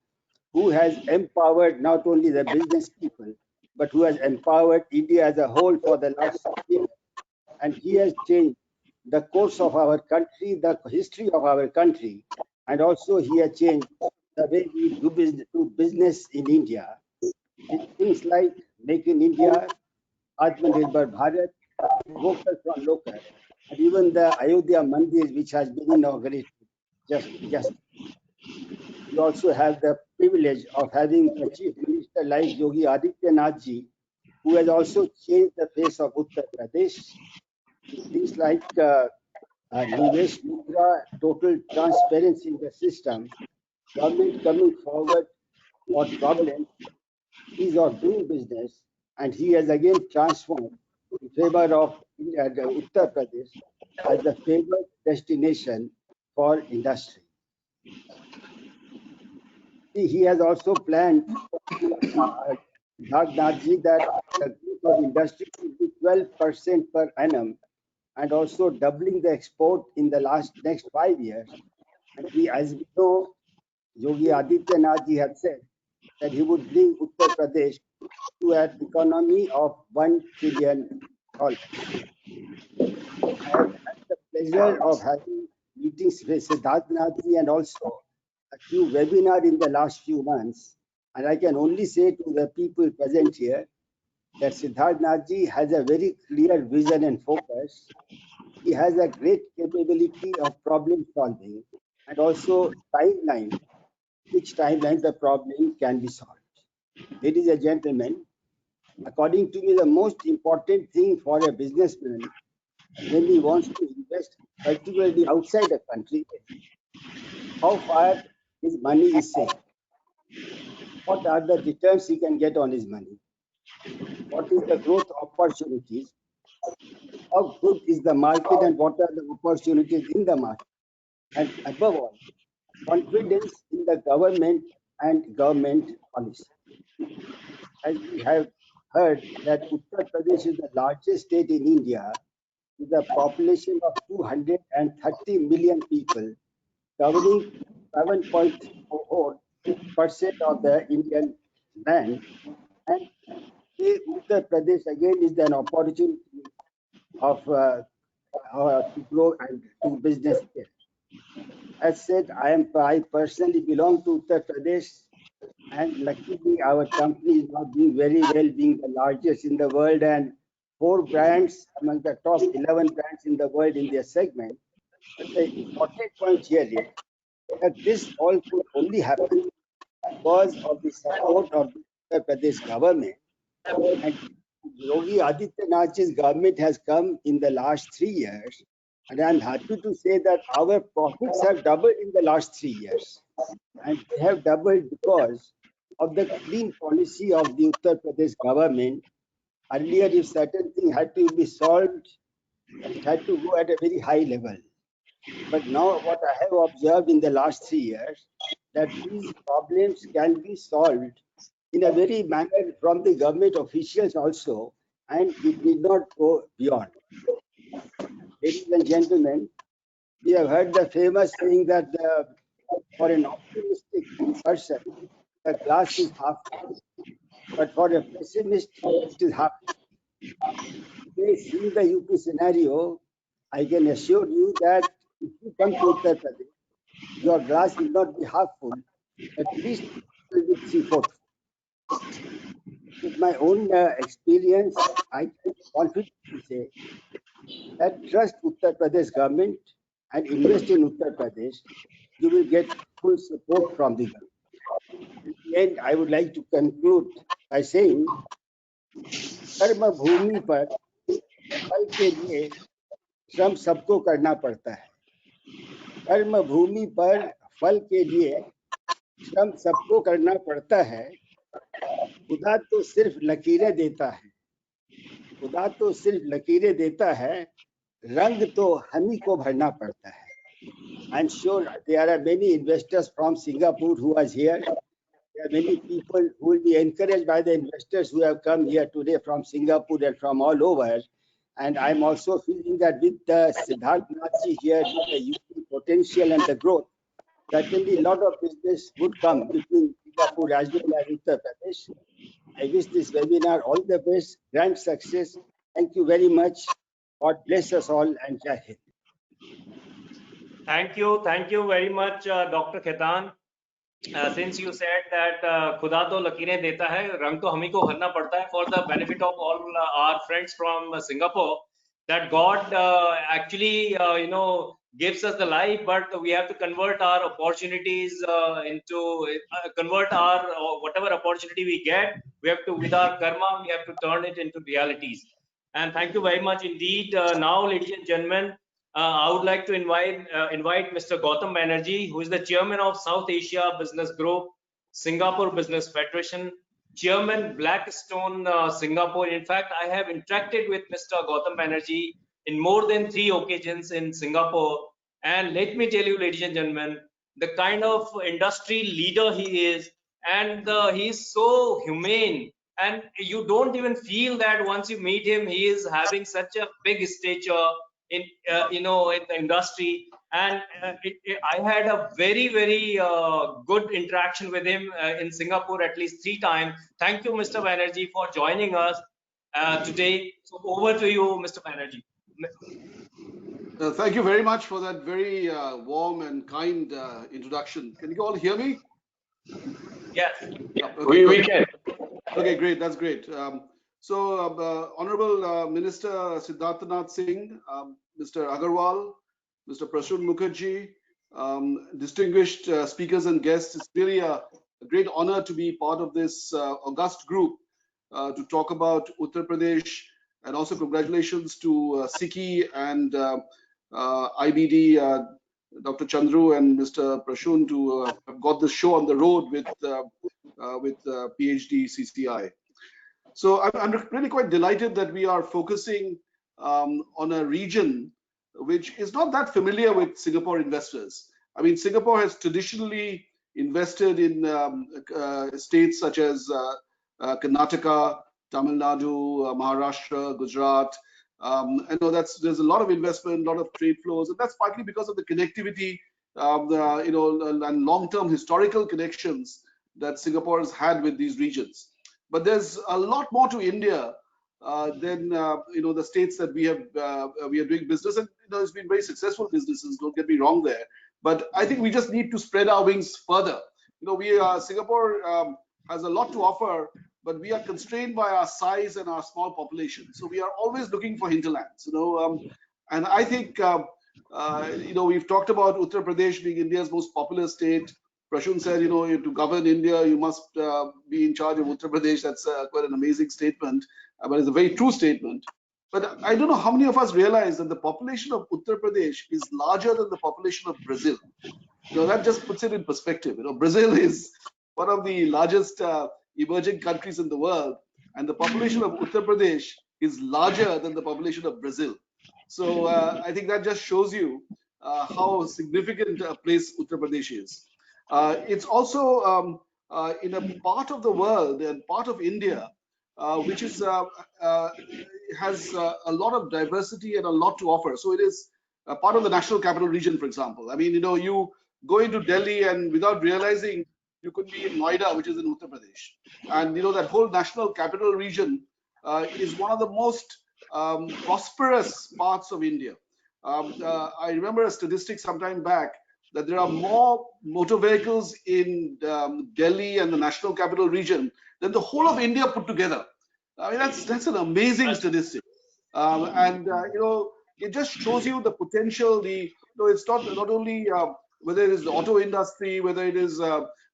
who has empowered not only the business people, but who has empowered India as a whole for the last 6 years. And he has changed the course of our country, the history of our country, and also he has changed the way we do business in India. With things like Make in India, Atmanirbhar Bharat, Vocal for Local, and even the Ayodhya Mandir, which has been inaugurated just. We also have the privilege of having a chief minister like Yogi Adityanath ji, who has also changed the face of Uttar Pradesh. Things like Nivesh Mudra, total transparency in the system, government coming forward for problems, ease of doing business, and he has again transformed in favor of Uttar Pradesh as the favored destination for industry. He has also planned, Nathji, that the growth of industry will be 12% per annum and also doubling the export in the next 5 years. And as we know, Yogi Adityanath ji had said that he would bring Uttar Pradesh to an economy of $1 trillion. I have had the pleasure of having meetings with Siddharthnath ji and also a few webinars in the last few months. And I can only say to the people present here that Siddharth Nathji has a very clear vision and focus. He has a great capability of problem solving and also timeline, which timeline the problem can be solved. Ladies and gentlemen, according to me, the most important thing for a businessman when he wants to invest, particularly outside the country, is how far his money is safe. What are the returns he can get on his money? What is the growth opportunities? How good is the market and what are the opportunities in the market? And above all, confidence in the government and government policy. As we have heard that Uttar Pradesh is the largest state in India with a population of 230 million people, covering 7.4% of the Indian land. And Uttar Pradesh again is an opportunity of to grow and do business here. As said, I personally belong to Uttar Pradesh, and luckily our company is now doing very well, being the largest in the world and 4 brands among the top 11 brands in the world in their segment. But the important point here is that this all could only happen because of the support of the Uttar Pradesh government. And Yogi Adityanath's government has come in the last 3 years. And I'm happy to say that our profits have doubled in the last 3 years. And they have doubled because of the clean policy of the Uttar Pradesh government. Earlier, if certain thing had to be solved, it had to go at a very high level. But now what I have observed in the last 3 years, that these problems can be solved in a very manner from the government officials also, and it need not go beyond. Ladies and gentlemen, we have heard the famous saying that for an optimistic person, the glass is half full, but for a pessimist, it is half empty. Today, seeing the UP scenario, I can assure you that if you come to Uttar Pradesh, your glass will not be half full, at least it will be 3/4 full. With my own experience, I can confidently say that trust Uttar Pradesh government and invest in Uttar Pradesh, you will get full support from the government. In the end, I would like to conclude by saying, कर्म भूमि पर फल के लिए श्रम सबको करना पड़ता है. कर्म भूमि पर फल के लिए श्रम सबको करना पड़ता है. खुदा तो सिर्फ लकीरें देता है. खुदा तो सिर्फ लकीरें देता है. रंग तो हम ही को भरना पड़ता है. I'm sure there are many investors from Singapore who are here. There are many people who will be encouraged by the investors who have come here today from Singapore and from all over. And I'm also feeling that with the Siddharth Nathji here, with the UP potential and the growth, certainly a lot of business would come between Singapore as well as Uttar Pradesh. I wish this webinar all the best, grand success. Thank you very much. God bless us all and Jai Hind. Thank you very much, Dr. Kitan. Since you said that खुदा तो लकीरें देता है, रंग तो हम ही को भरना पड़ता है, for the benefit of all our friends from Singapore, that God actually gives us the life, but we have to convert our opportunities into convert our whatever opportunity we get, we have to, with our karma, we have to turn it into realities. And thank you very much indeed. Now, ladies and gentlemen, I would like to invite Mr. Gotham Energy, who is the chairman of South Asia Business Group, Singapore Business Federation, chairman Blackstone Singapore. In fact, I have interacted with Mr. Gotham Energy in more than 3 occasions in Singapore. And let me tell you, ladies and gentlemen, the kind of industry leader he is, and he is so humane. And you don't even feel that once you meet him, he is having such a big stature in in the industry. And I had a very good interaction with him in Singapore at least 3 times. Thank you, Mr. Banerjee, for joining us today. So over to you, Mr. Banerjee. Thank you very much for that very warm and kind introduction. Can you all hear me? Yes. Okay, We good. can. Okay, great. That's great. Honorable Minister Siddharthanath Singh, Mr. Agarwal, Mr. Prashun Mukherjee, distinguished speakers and guests, it's really a great honor to be part of this august group to talk about Uttar Pradesh, and also congratulations to SICI and IBD, Dr. Chandru and Mr. Prashun to have got this show on the road with PHDCCI. So I'm really quite delighted that we are focusing on a region which is not that familiar with Singapore investors. I mean, Singapore has traditionally invested in states such as Karnataka, Tamil Nadu, Maharashtra, Gujarat. I know there's a lot of investment, a lot of trade flows, and that's partly because of the connectivity, and long-term historical connections that Singapore has had with these regions. But there's a lot more to India than the states that we are doing business, and it's been very successful businesses. Don't get me wrong there, but I think we just need to spread our wings further. Singapore has a lot to offer, but we are constrained by our size and our small population. So we are always looking for hinterlands. And I think we've talked about Uttar Pradesh being India's most populous state. Prashun said, to govern India, you must be in charge of Uttar Pradesh. That's quite an amazing statement, but it's a very true statement. But I don't know how many of us realize that the population of Uttar Pradesh is larger than the population of Brazil. That just puts it in perspective. Brazil is one of the largest emerging countries in the world, and the population of Uttar Pradesh is larger than the population of Brazil. So I think that just shows you how significant a place Uttar Pradesh is. It's also in a part of the world and part of India which is has a lot of diversity and a lot to offer. So it is a part of the National Capital Region, for example. I mean, you go into Delhi and without realizing you could be in Noida, which is in Uttar Pradesh. And that whole National Capital Region is one of the most prosperous parts of India. I remember a statistic sometime back that there are more motor vehicles in Delhi and the National Capital Region than the whole of India put together. I mean, that's an amazing statistic, it just shows you the potential. It's not only whether it is the auto industry, whether it is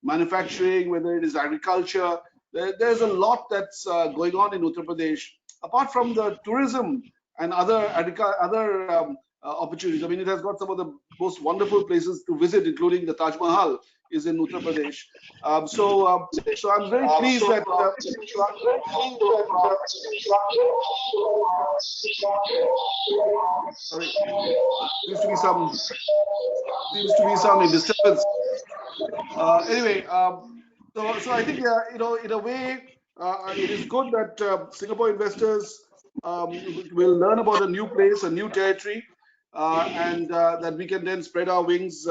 manufacturing, whether it is agriculture. There's a lot that's going on in Uttar Pradesh, apart from the tourism and other opportunities. I mean, it has got some of the most wonderful places to visit, including the Taj Mahal is in Uttar Pradesh. So I'm very pleased that sorry, seems to be some disturbance. Anyway, so I think in a way it is good that Singapore investors will learn about a new place, a new territory, and that we can then spread our wings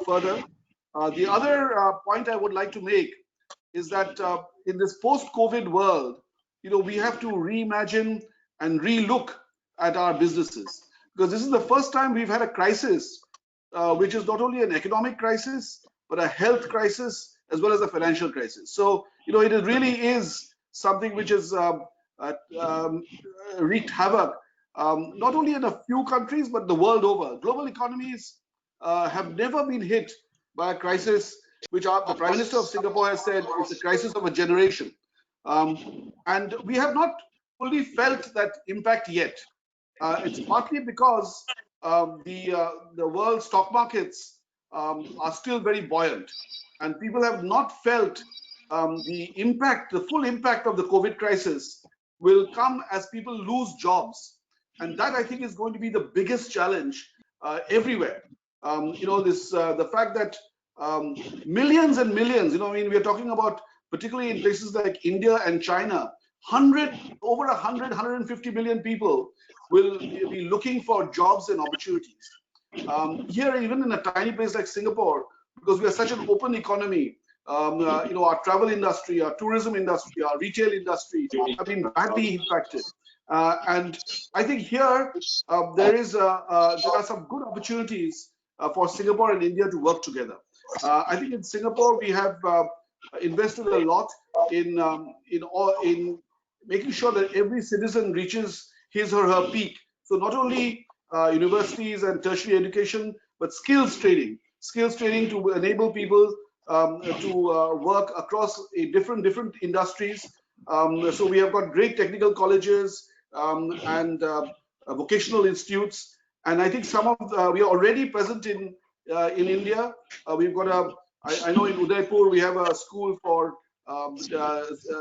further. The other point I would like to make is that in this post-COVID world, we have to reimagine and relook at our businesses, because this is the first time we've had a crisis, which is not only an economic crisis, but a health crisis as well as a financial crisis. So, it really is something which has wreaked havoc, not only in a few countries, but the world over. Global economies have never been hit by a crisis which the Prime Minister of Singapore has said is a crisis of a generation. And we have not fully felt that impact yet. It's partly because the world stock markets are still very buoyant, and people have not felt the full impact of the COVID crisis will come as people lose jobs. And that, I think, is going to be the biggest challenge everywhere. The fact that millions and millions, I mean, we are talking about, particularly in places like India and China, over 150 million people will be looking for jobs and opportunities. Here, even in a tiny place like Singapore, because we are such an open economy, our travel industry, our tourism industry, our retail industry have been badly impacted. And I think here there are some good opportunities for Singapore and India to work together. I think in Singapore we have invested a lot in making sure that every citizen reaches his or her peak. So not only universities and tertiary education, but skills training to enable people to work across different industries. So we have got great technical colleges and vocational institutes, and I think some of we are already present in India. We've got I know in Udaipur we have a school for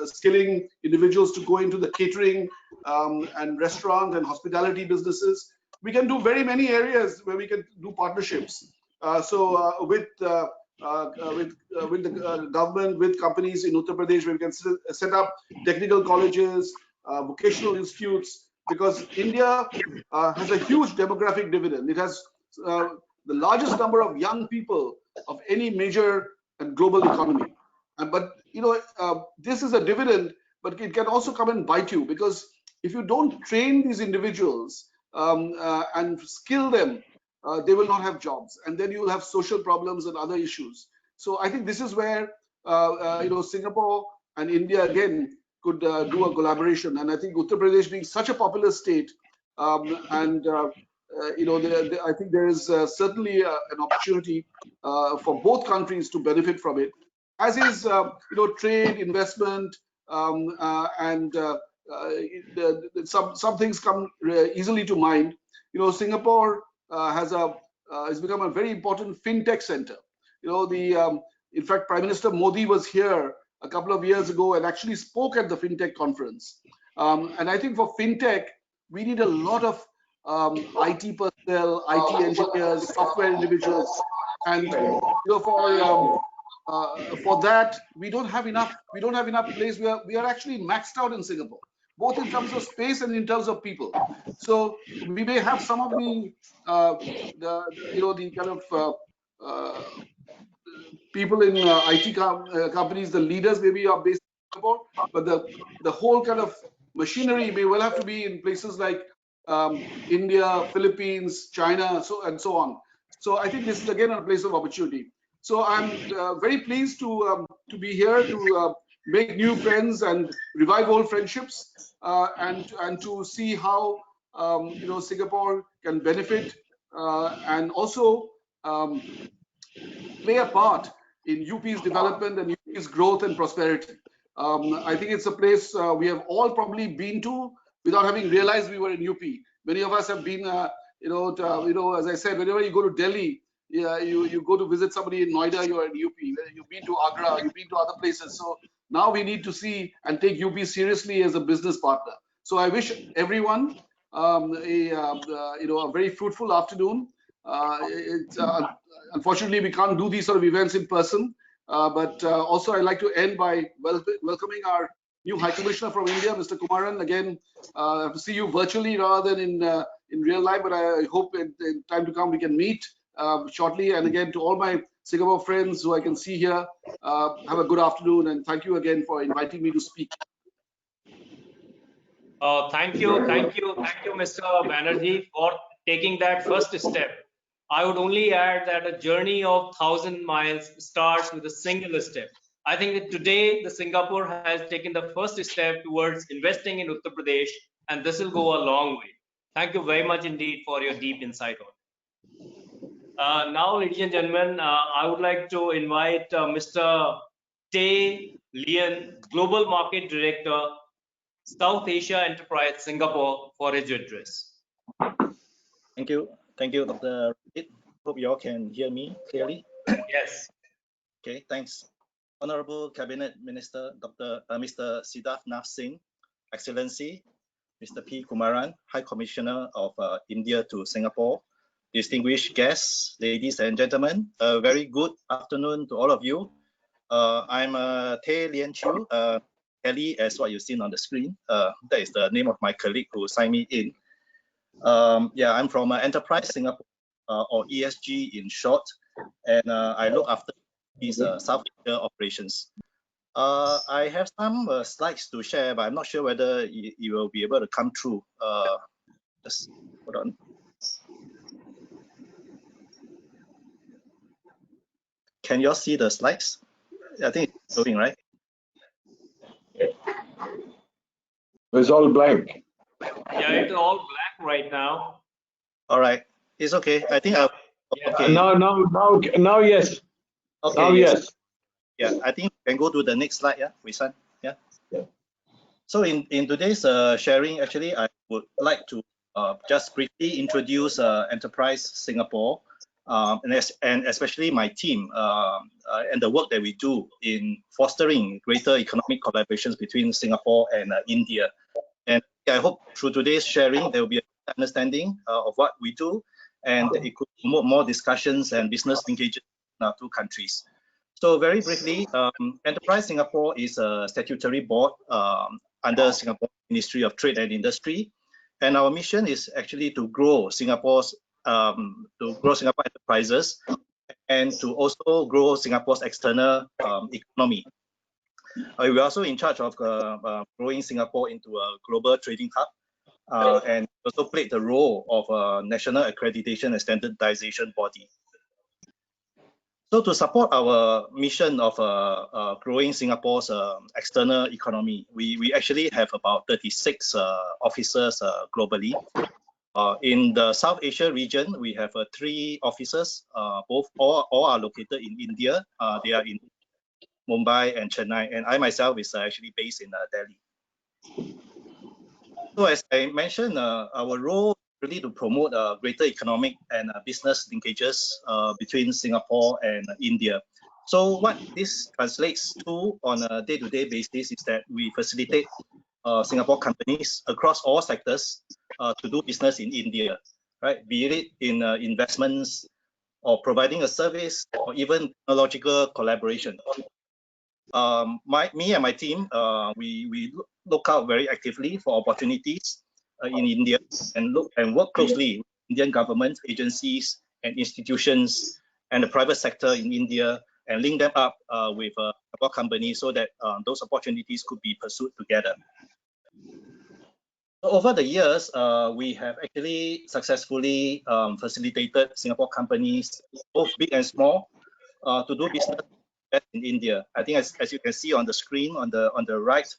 skilling individuals to go into the catering and restaurant and hospitality businesses. We can do very many areas where we can do partnerships. With the government, with companies in Uttar Pradesh, where we can set up technical colleges, vocational institutes, because India has a huge demographic dividend. It has the largest number of young people of any major and global economy. But this is a dividend, but it can also come and bite you, because if you don't train these individuals and skill them, they will not have jobs, and then you will have social problems and other issues. So I think this is where Singapore and India again could do a collaboration. And I think Uttar Pradesh being such a populous state, I think there is certainly an opportunity for both countries to benefit from it, as is trade, investment, and some things come easily to mind. Singapore has become a very important fintech center. In fact, Prime Minister Modi was here a couple of years ago and actually spoke at the fintech conference. And I think for fintech, we need a lot of IT personnel, IT engineers, software individuals, and for that we don't have enough. We don't have enough place. We are actually maxed out in Singapore, both in terms of space and in terms of people. So we may have some of the kind of people in IT companies, the leaders maybe are based in Singapore, but the whole kind of machinery may well have to be in places like India, Philippines, China, and so on. So I think this is again a place of opportunity. So I'm very pleased to be here to make new friends and revive old friendships, and to see how Singapore can benefit and also play a part in UP's development and UP's growth and prosperity. I think it's a place we have all probably been to without having realized we were in UP. Many of us have been, as I said, whenever you go to Delhi, you go to visit somebody in Noida, you are in UP. You've been to Agra, you've been to other places. So now we need to see and take UP seriously as a business partner. So I wish everyone a very fruitful afternoon. Unfortunately, we can't do these sort of events in person, but also I'd like to end by welcoming our new High Commissioner from India, Mr. Kumaran. Again, I have to see you virtually rather than in real life, but I hope in time to come we can meet shortly. And again, to all my Singapore friends who I can see here, have a good afternoon, and thank you again for inviting me to speak. Thank you, Mr. Banerjee, for taking that first step. I would only add that a journey of 1,000 miles starts with a single step. I think that today the Singapore has taken the first step towards investing in Uttar Pradesh, and this will go a long way. Thank you very much indeed for your deep insight on it. Now, ladies and gentlemen, I would like to invite Mr. Tay Lian, Global Market Director, South Asia Enterprise, Singapore, for his address. Thank you, Dr. Lalit. Hope you all can hear me clearly. Yes. Okay, thanks. Honorable Cabinet Minister, Mr. Siddharth Nath Singh, Excellency, Mr. P. Kumaran, High Commissioner of India to Singapore, distinguished guests, ladies and gentlemen, a very good afternoon to all of you. I'm Tay Lian Chiu, Kelly, as what you've seen on the screen. That is the name of my colleague who signed me in. I'm from Enterprise Singapore, or ESG in short, and I look after these South Asia operations. I have some slides to share, but I'm not sure whether you will be able to come through. Just hold on. Can you all see the slides? I think it's showing, right? It's all blank. Yeah, it's all black right now. All right, it's okay. I think okay. Now, yes. Okay, Now, yes. Yeah, I think we can go to the next slide. Yeah, Wisan. Yeah. Yeah. So in today's sharing, actually, I would like to just briefly introduce Enterprise Singapore, and especially my team and the work that we do in fostering greater economic collaborations between Singapore and India. And I hope through today's sharing, there will be an understanding of what we do, and it could promote more discussions and business linkages in our two countries. So very briefly, Enterprise Singapore is a statutory board under Singapore Ministry of Trade and Industry, and our mission is actually to grow Singapore enterprises and to also grow Singapore's external economy. We're also in charge of growing Singapore into a global trading hub, and also played the role of a national accreditation and standardization body. So to support our mission of growing Singapore's external economy, we actually have about 36 offices globally. In the South Asia region, we have 3 offices, all are located in India. They are in Mumbai and Chennai, and I myself is actually based in Delhi. So as I mentioned, our role is really to promote greater economic and business linkages between Singapore and India. So what this translates to on a day-to-day basis is that we facilitate Singapore companies across all sectors to do business in India, right? Be it in investments or providing a service or even technological collaboration. Me and my team, we look out very actively for opportunities in India and work closely with Indian government agencies and institutions and the private sector in India and link them up with our companies so that those opportunities could be pursued together. So over the years, we have actually successfully facilitated Singapore companies, both big and small, to do business in India. I think as you can see on the screen on the right,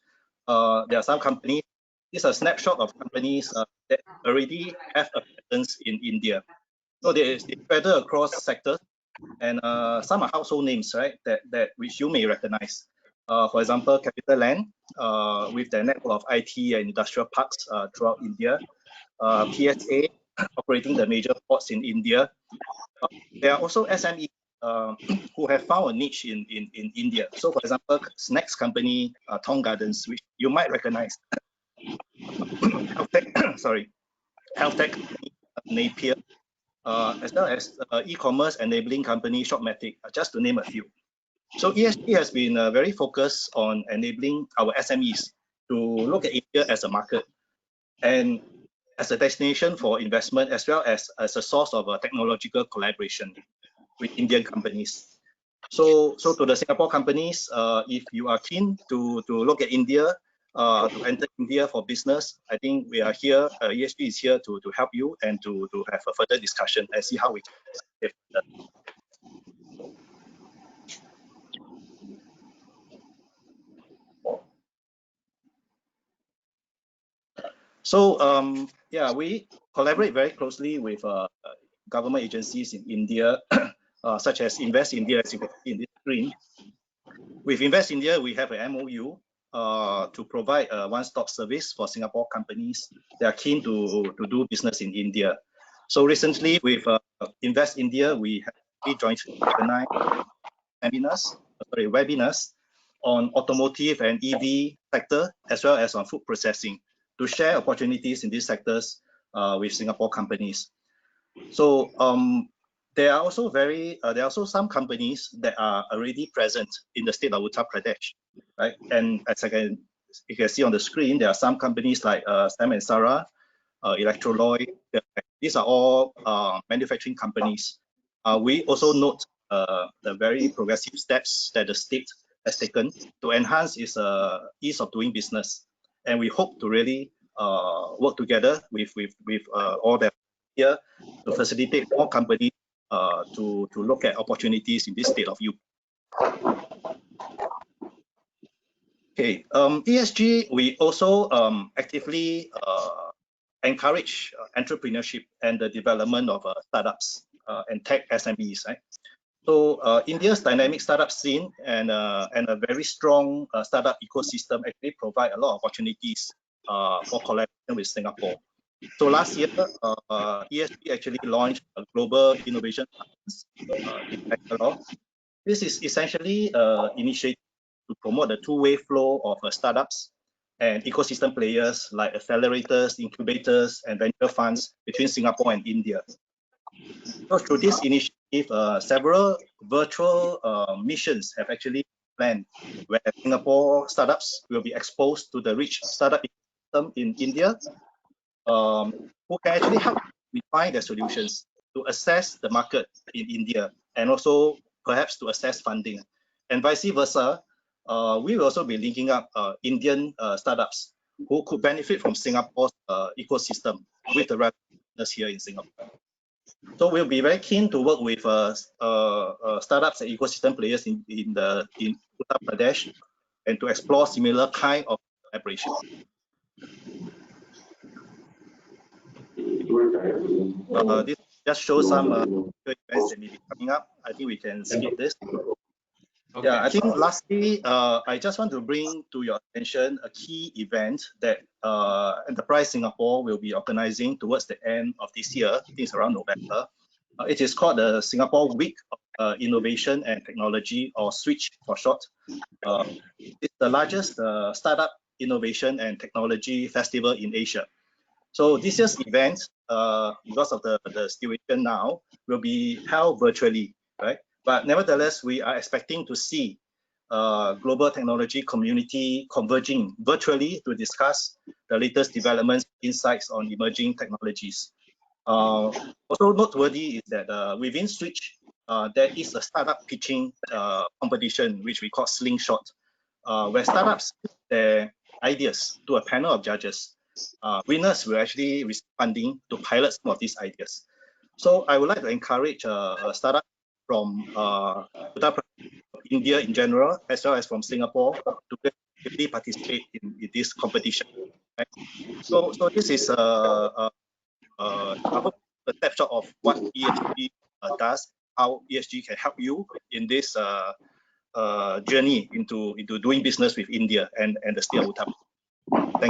there are some companies. These are snapshot of companies that already have a presence in India. So they spread across sectors, and some are household names, right? That which you may recognize. For example, CapitaLand with their network of IT and industrial parks throughout India. PSA operating the major ports in India. There are also SMEs who have found a niche in India. So, for example, snacks company Tong Gardens, which you might recognize. Health tech company Napier, as well as e-commerce enabling company Shopmatic, just to name a few. So ESG has been very focused on enabling our SMEs to look at India as a market and as a destination for investment, as well as a source of technological collaboration with Indian companies. So to the Singapore companies, if you are keen to look at India, to enter India for business, I think we are here, ESG is here to help you and to have a further discussion and see how we can. So yeah, we collaborate very closely with government agencies in India, such as Invest India, as you can see in this screen. With Invest India, we have an MOU to provide a one-stop service for Singapore companies that are keen to do business in India. So recently, with Invest India, we have jointly organized webinars on automotive and EV sector, as well as on food processing, to share opportunities in these sectors with Singapore companies. So there are also some companies that are already present in the state of Uttar Pradesh, right? And as you can see on the screen, there are some companies like Sam and Sarah, Electroloy. These are all manufacturing companies. We also note the very progressive steps that the state has taken to enhance its ease of doing business, and we hope to really work together with all that here to facilitate more companies to look at opportunities in this state of UP. Okay, ESG, we also actively encourage entrepreneurship and the development of startups and tech SMEs, right? So India's dynamic startup scene and a very strong startup ecosystem actually provide a lot of opportunities for collaboration with Singapore. So last year, ESG actually launched a global innovation alliance in Bangalore. This is essentially an initiative to promote the two-way flow of startups and ecosystem players like accelerators, incubators, and venture funds between Singapore and India. So through this initiative, several virtual missions have actually planned where Singapore startups will be exposed to the rich startup ecosystem in India, who can actually help refine their solutions to assess the market in India and also perhaps to assess funding. And vice versa, we will also be linking up Indian startups who could benefit from Singapore's ecosystem with the relevance here in Singapore. So we'll be very keen to work with startups and ecosystem players in Uttar Pradesh and to explore similar kind of collaboration. This just shows some events that may be coming up. I think we can skip this. Okay. Yeah, I think lastly, I just want to bring to your attention a key event that Enterprise Singapore will be organizing towards the end of this year. I think it's around November. It is called the Singapore Week of Innovation and Technology, or SWITCH for short. It's the largest startup innovation and technology festival in Asia. So this year's event, because of the situation now, will be held virtually, right? But nevertheless, we are expecting to see global technology community converging virtually to discuss the latest developments, insights on emerging technologies. Also noteworthy is that within Switch, there is a startup pitching competition, which we call Slingshot, where startups pitch their ideas to a panel of judges. Winners will actually receive funding to pilot some of these ideas. So I would like to encourage a startup from Uttar Pradesh, India in general, as well as from Singapore, to actively participate in this competition. Right? So this is a snapshot of what ESG does, how ESG can help you in this journey into doing business with India and the state of Uttar Pradesh.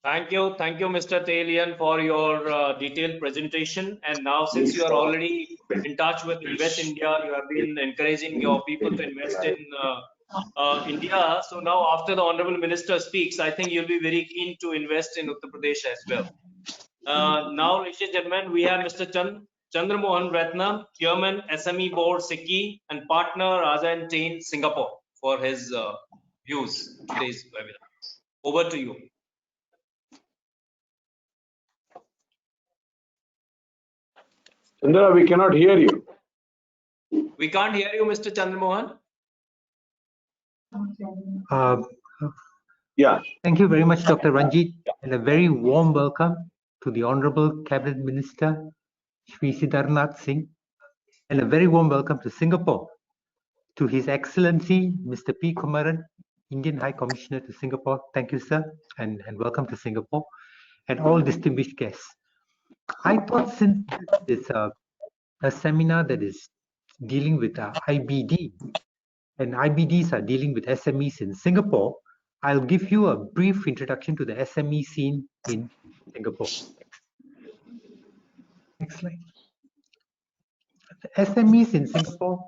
Thank you. Thank you, Mr. Talian, for your detailed presentation. And now, since you are already in touch with Invest India, you have been encouraging your people to invest in India. So now, after the Honorable Minister speaks, I think you'll be very keen to invest in Uttar Pradesh as well. Now, ladies and gentlemen, we have Mr. Chandra Mohan Ratnam, Chairman, SME Board, SICI, and Partner, Raja and Tain, Singapore, for his views today's webinar. Over to you. Chandra, we cannot hear you. We can't hear you, Mr. Chandra Mohan. Yeah. Thank you very much, Dr. Ranjit, and a very warm welcome to the Honorable Cabinet Minister, Shri Siddharnath Singh, and a very warm welcome to Singapore, to His Excellency, Mr. P. Kumaran, Indian High Commissioner to Singapore. Thank you, sir, and welcome to Singapore, and all distinguished guests. I thought since it's a seminar that is dealing with IBD, and IBDs are dealing with SMEs in Singapore, I'll give you a brief introduction to the SME scene in Singapore. Next slide. The SMEs in Singapore.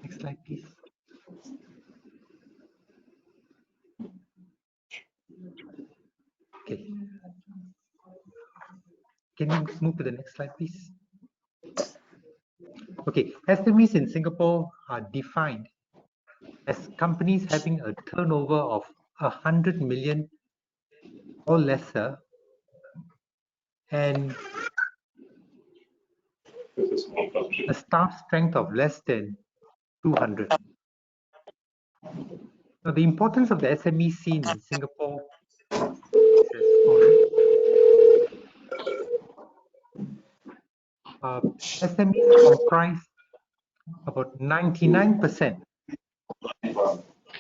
Next slide, please. Okay. Can you move to the next slide, please? Okay, SMEs in Singapore are defined as companies having a turnover of 100 million or lesser and a staff strength of less than 200. Now, the importance of the SME scene in Singapore is as follows. SMEs comprise about 99%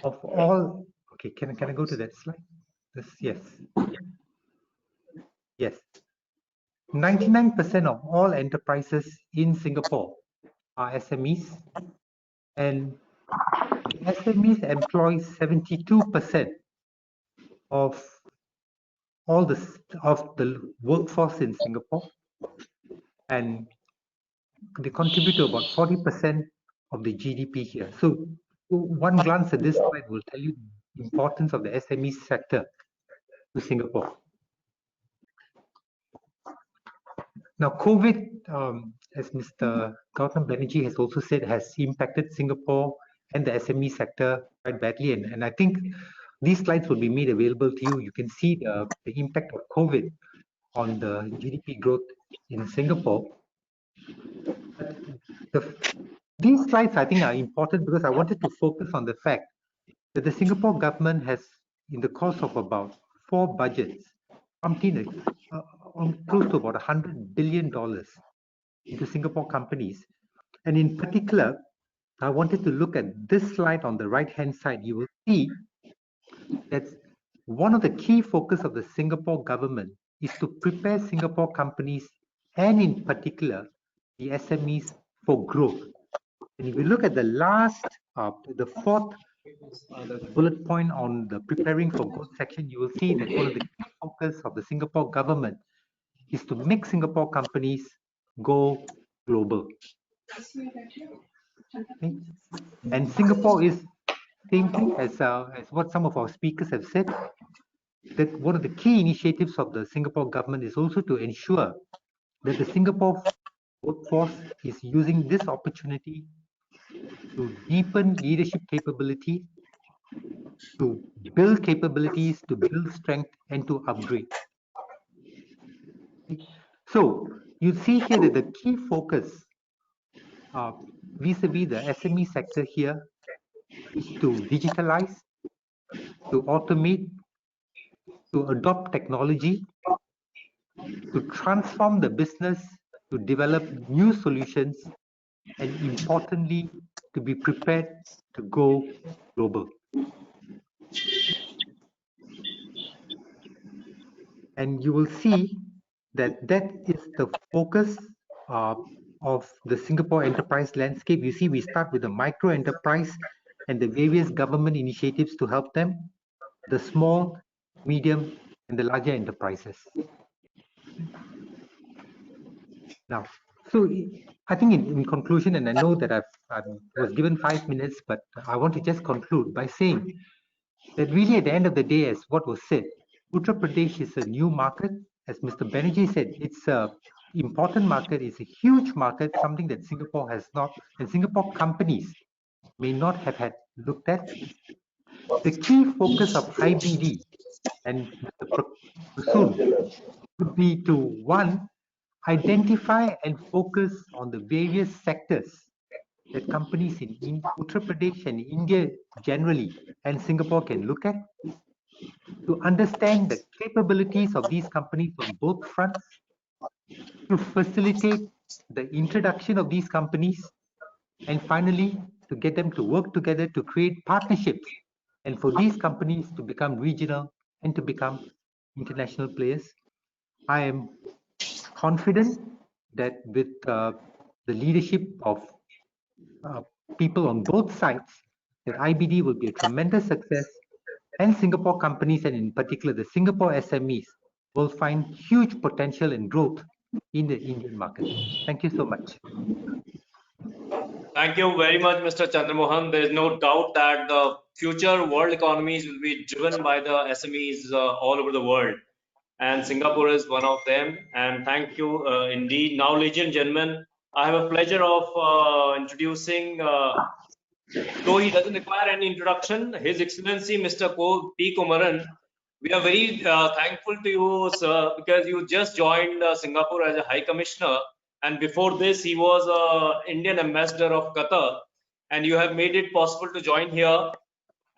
of all, okay, can I go to that slide? This, yes. Yes. 99% of all enterprises in Singapore are SMEs, and SMEs employ 72% of all the workforce in Singapore, and they contribute to about 40% of the GDP here. So one glance at this slide will tell you the importance of the SME sector to Singapore. Now, COVID, as Mr. Gotham Energy has also said, has impacted Singapore and the SME sector quite badly. And I think these slides will be made available to you. You can see the impact of COVID on the GDP growth in Singapore. These slides, I think, are important because I wanted to focus on the fact that the Singapore government has, in the course of about 4 budgets, close to about $100 billion into Singapore companies. And in particular, I wanted to look at this slide on the right-hand side. You will see that one of the key focus of the Singapore government is to prepare Singapore companies, and in particular, the SMEs, for growth. And if you look at the last, the fourth bullet point on the preparing for growth section, you will see that one of the key focus of the Singapore government is to make Singapore companies go global. Okay. And Singapore is, same thing as what some of our speakers have said, that one of the key initiatives of the Singapore government is also to ensure that the Singapore workforce is using this opportunity to deepen leadership capability, to build capabilities, to build strength, and to upgrade. So you see here that the key focus vis-a-vis the SME sector here is to digitalize, to automate, to adopt technology, to transform the business, to develop new solutions, and importantly, to be prepared to go global. And you will see that that is the focus of the Singapore enterprise landscape. You see, we start with the micro enterprise and the various government initiatives to help them, the small, medium, and the larger enterprises. Now, so I think in conclusion, and I know that I was given 5 minutes, but I want to just conclude by saying that really at the end of the day, as what was said, Uttar Pradesh is a new market. As Mr. Banerjee said, it's an important market, it's a huge market, something that Singapore has not, and Singapore companies may not have had looked at. The key focus of IBD and Mr. Prasoon would be to, one, identify and focus on the various sectors that companies in Uttar Pradesh and India generally, and Singapore can look at, to understand the capabilities of these companies on both fronts, to facilitate the introduction of these companies, and finally, to get them to work together to create partnerships, and for these companies to become regional and to become international players. I am confident that with the leadership of people on both sides, that IBD will be a tremendous success, and Singapore companies, and in particular the Singapore SMEs, will find huge potential and growth in the Indian market. Thank you so much. Thank you very much, Mr. Chandramohan. There is no doubt that the future world economies will be driven by the SMEs all over the world, and Singapore is one of them. And thank you indeed. Now, ladies and gentlemen, I have a pleasure of introducing, though he doesn't require any introduction, His Excellency Mr. P. Kumaran. We are very thankful to you, sir, because you just joined Singapore as a High Commissioner, and before this he was Indian Ambassador of Qatar, and you have made it possible to join here.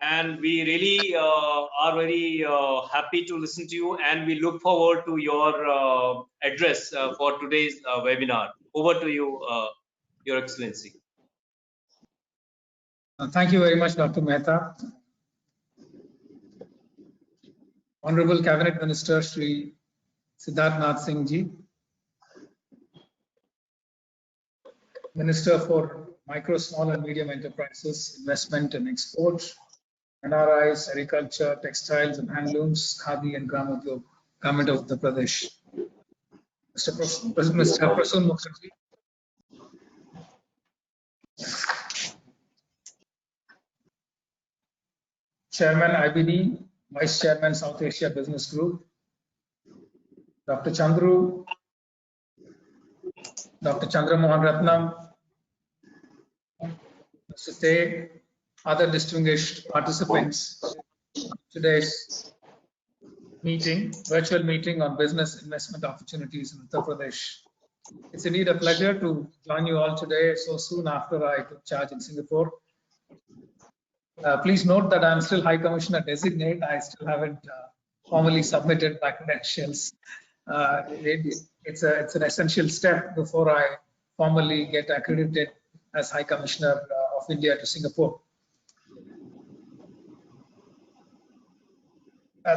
And we really are very happy to listen to you, and we look forward to your address for today's webinar. Over to you, Your Excellency. Thank you very much, Dr. Mehta. Honorable Cabinet Minister Shri Siddharth Singh Ji, Minister for Micro, Small and Medium Enterprises, Investment and Export, NRIs, Agriculture, Textiles and Handlooms, Khadi and Gramodyog, Government of Uttar Pradesh. Mr. Prasun Mukherjee, Chairman IBD, Vice Chairman South Asia Business Group, Dr. Chandra Mohan Ratnam, Mr. Stay, other distinguished participants in today's meeting, virtual meeting on business investment opportunities in Uttar Pradesh. It's indeed a pleasure to join you all today so soon after I took charge in Singapore. Please note that I'm still High Commissioner Designate. I still haven't formally submitted my credentials. It's an essential step before I formally get accredited as High Commissioner of India to Singapore.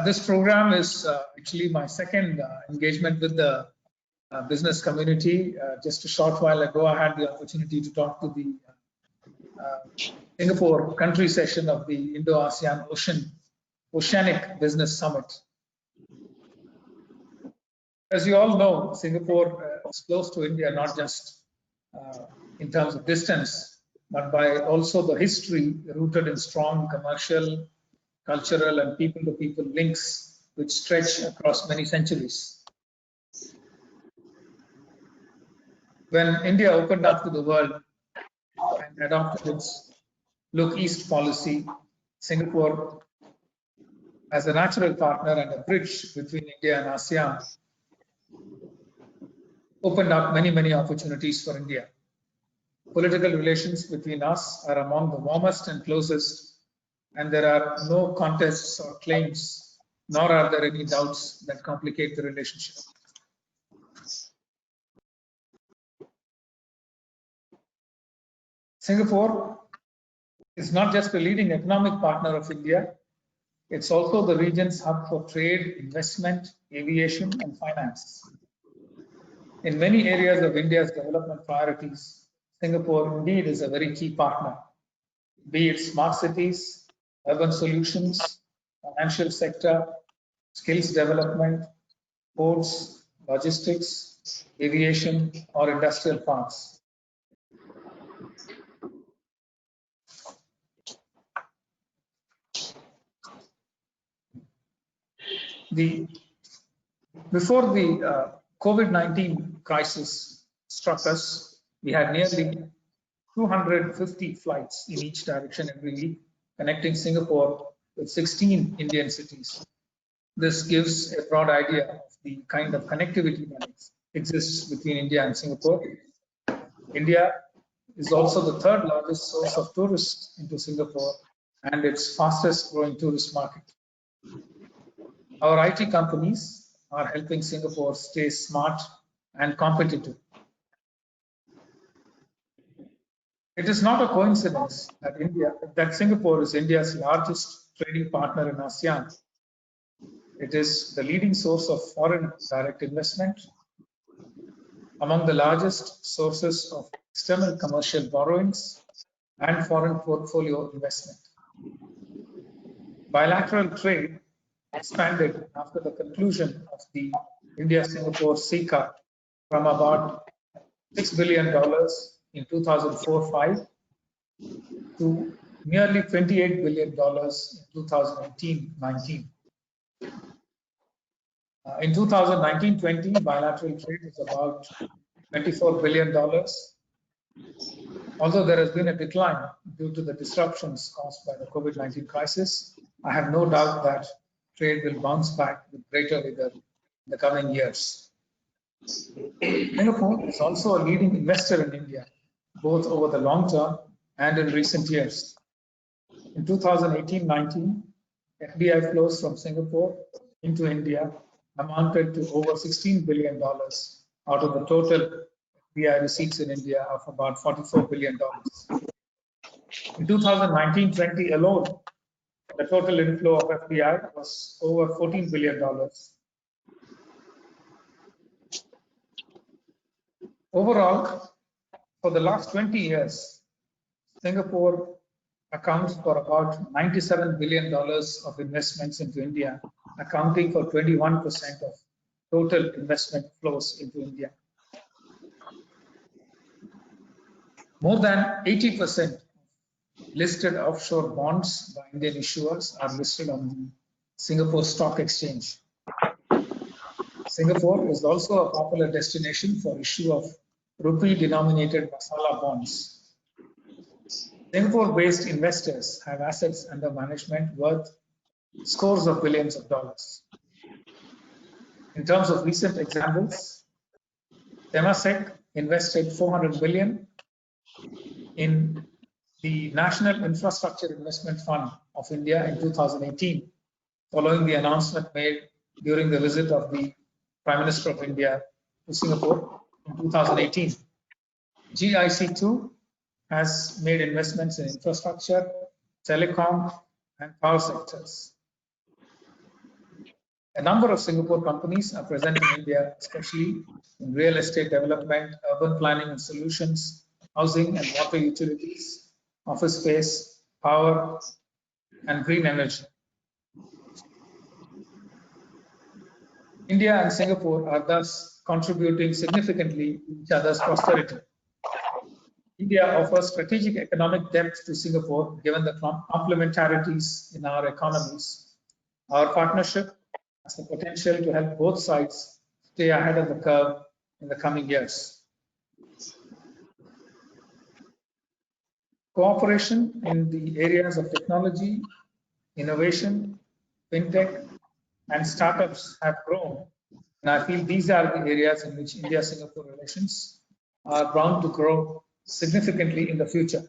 This program is actually my second engagement with the business community. Just a short while ago, I had the opportunity to talk to the Singapore country session of the Indo-ASEAN Oceanic Business Summit. As you all know, Singapore is close to India, not just in terms of distance, but by also the history rooted in strong commercial, cultural and people-to-people links which stretch across many centuries. When India opened up to the world and adopted its Look East policy, Singapore, as a natural partner and a bridge between India and ASEAN, opened up many opportunities for India. Political relations between us are among the warmest and closest, and there are no contests or claims, nor are there any doubts that complicate the relationship. Singapore is not just a leading economic partner of India, it's also the region's hub for trade, investment, aviation, and finance. In many areas of India's development priorities, Singapore indeed is a very key partner, be it smart cities, urban solutions, financial sector, skills development, ports, logistics, aviation, or industrial parks. Before the COVID-19 crisis struck us, we had nearly 250 flights in each direction every week, connecting Singapore with 16 Indian cities. This gives a broad idea of the kind of connectivity that exists between India and Singapore. India is also the third largest source of tourists into Singapore and its fastest growing tourist market. Our IT companies are helping Singapore stay smart and competitive. It is not a coincidence that Singapore is India's largest trading partner in ASEAN. It is the leading source of foreign direct investment, among the largest sources of external commercial borrowings and foreign portfolio investment. Bilateral trade expanded after the conclusion of the India-Singapore CECA from about $6 billion in 2004-05 to nearly $28 billion in 2018-19. In 2019-20, bilateral trade was about $24 billion. Although there has been a decline due to the disruptions caused by the COVID-19 crisis, I have no doubt that trade will bounce back with greater vigor in the coming years. Singapore is also a leading investor in India, both over the long term and in recent years. In 2018-19, FDI flows from Singapore into India amounted to over $16 billion out of the total FDI receipts in India of about $44 billion. In 2019-20 alone, the total inflow of FDI was over $14 billion. Overall, for the last 20 years, Singapore accounts for about $97 billion of investments into India, accounting for 21% of total investment flows into India. More than 80% listed offshore bonds by Indian issuers are listed on the Singapore Stock Exchange. Singapore is also a popular destination for issue of rupee-denominated masala bonds. Singapore-based investors have assets under management worth scores of billions of dollars. In terms of recent examples, Temasek invested $400 billion in the National Infrastructure Investment Fund of India in 2018, following the announcement made during the visit of the Prime Minister of India to Singapore in 2018. GIC2 has made investments in infrastructure, telecom, and power sectors. A number of Singapore companies are present in India, especially in real estate development, urban planning and solutions, housing and water utilities, office space, power, and green energy. India and Singapore are thus contributing significantly to each other's prosperity. India offers strategic economic depth to Singapore given the complementarities in our economies. Our partnership has the potential to help both sides stay ahead of the curve in the coming years. Cooperation in the areas of technology, innovation, fintech, and startups have grown, and I feel these are the areas in which India-Singapore relations are bound to grow significantly in the future.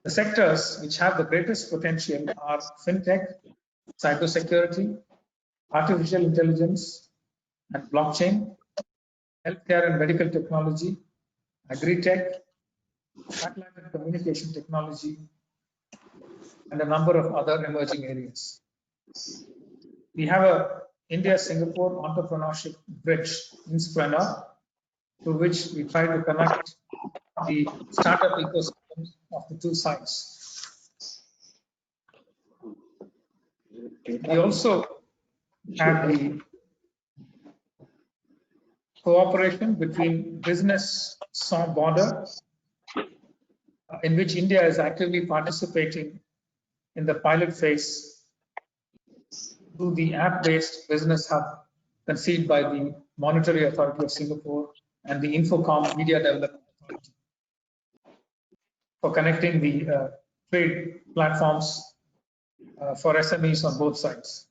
The sectors which have the greatest potential are fintech, cybersecurity, artificial intelligence and blockchain, healthcare and medical technology, agri-tech, satellite and communication technology, and a number of other emerging areas. We have a India-Singapore entrepreneurship bridge, Inspreneur, through which we try to connect the startup ecosystems of the two sides. We also have the cooperation between Business Sans Border, in which India is actively participating in the pilot phase through the app-based business hub conceived by the Monetary Authority of Singapore and the Infocom Media Development Authority for connecting the trade platforms for SMEs on both sides.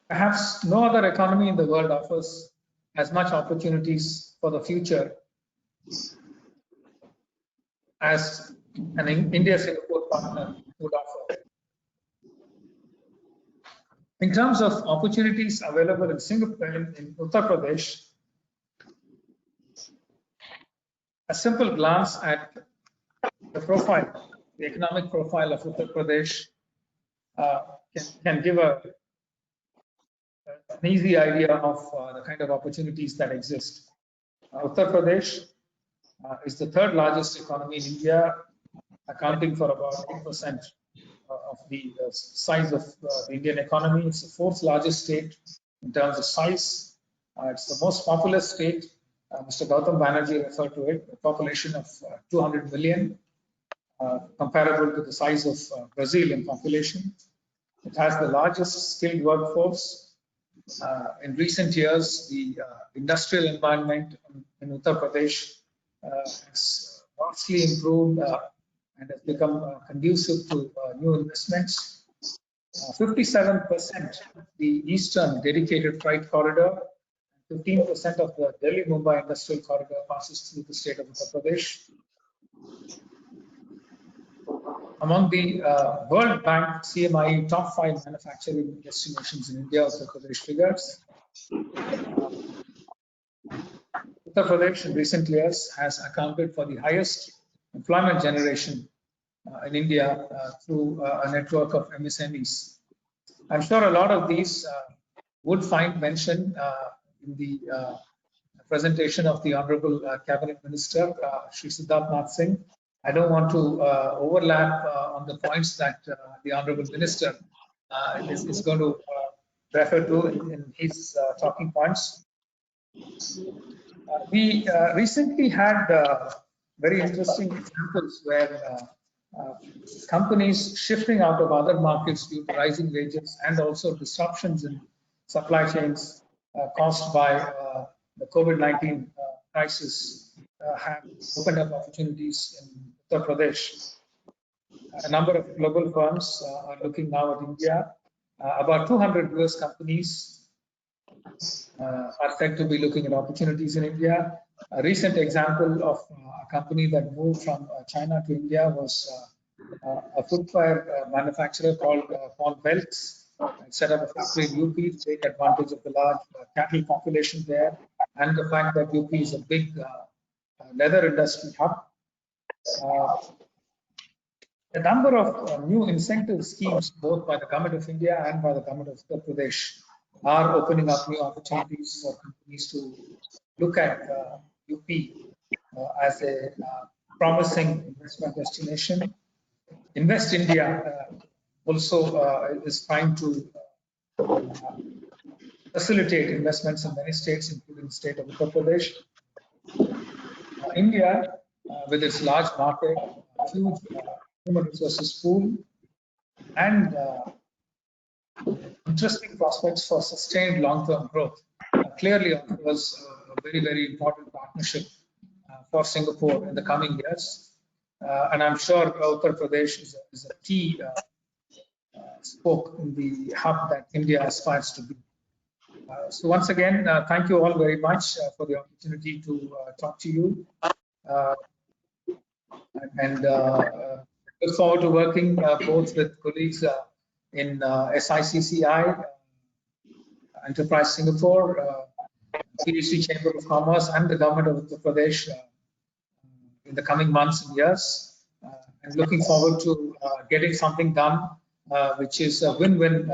Perhaps no other economy in the world offers as much opportunities for the future as an India-Singapore partner would offer. In terms of opportunities available in Singapore, in Uttar Pradesh, a simple glance at the profile, the economic profile of Uttar Pradesh can give an easy idea of the kind of opportunities that exist. Uttar Pradesh is the third largest economy in India, accounting for about 8% of the size of the Indian economy. It's the fourth largest state in terms of size. It's the most populous state. Mr. Gotham Energy referred to it, a population of 200 million, comparable to the size of Brazil in population. It has the largest skilled workforce. In recent years, the industrial environment in Uttar Pradesh has vastly improved and has become conducive to new investments. 57% of the eastern dedicated freight corridor, 15% of the Delhi-Mumbai industrial corridor passes through the state of Uttar Pradesh. Among the World Bank CMI top 5 manufacturing destinations in India, Uttar Pradesh figures. Uttar Pradesh in recent years has accounted for the highest employment generation in India through a network of MSMEs. I'm sure a lot of these would find mention in the presentation of the Honorable Cabinet Minister, Shri Siddharth Nath Singh. I don't want to overlap on the points that the Honorable Minister is going to refer to in his talking points. We recently had very interesting examples where companies shifting out of other markets due to rising wages and also disruptions in supply chains caused by the COVID-19 crisis have opened up opportunities in Uttar Pradesh. A number of global firms are looking now at India. About 200 US companies are said to be looking at opportunities in India. A recent example of a company that moved from China to India was a footwear manufacturer called Paul Belts. Set up a factory in UP to take advantage of the large cattle population there and the fact that UP is a big leather industry hub. A number of new incentive schemes, both by the Government of India and by the Government of Uttar Pradesh, are opening up new opportunities for companies to look at UP as a promising investment destination. Invest India also is trying to facilitate investments in many states, including the state of Uttar Pradesh. India, with its large market, huge human resources pool, and interesting prospects for sustained long-term growth, clearly offers a very, very important partnership for Singapore in the coming years. And I'm sure Uttar Pradesh is a key spoke in the hub that India aspires to be. So once again, thank you all very much for the opportunity to talk to you. And look forward to working both with colleagues in SICCI, Enterprise Singapore, PHD Chamber of Commerce, and the Government of Uttar Pradesh in the coming months and years. And looking forward to getting something done, which is a win-win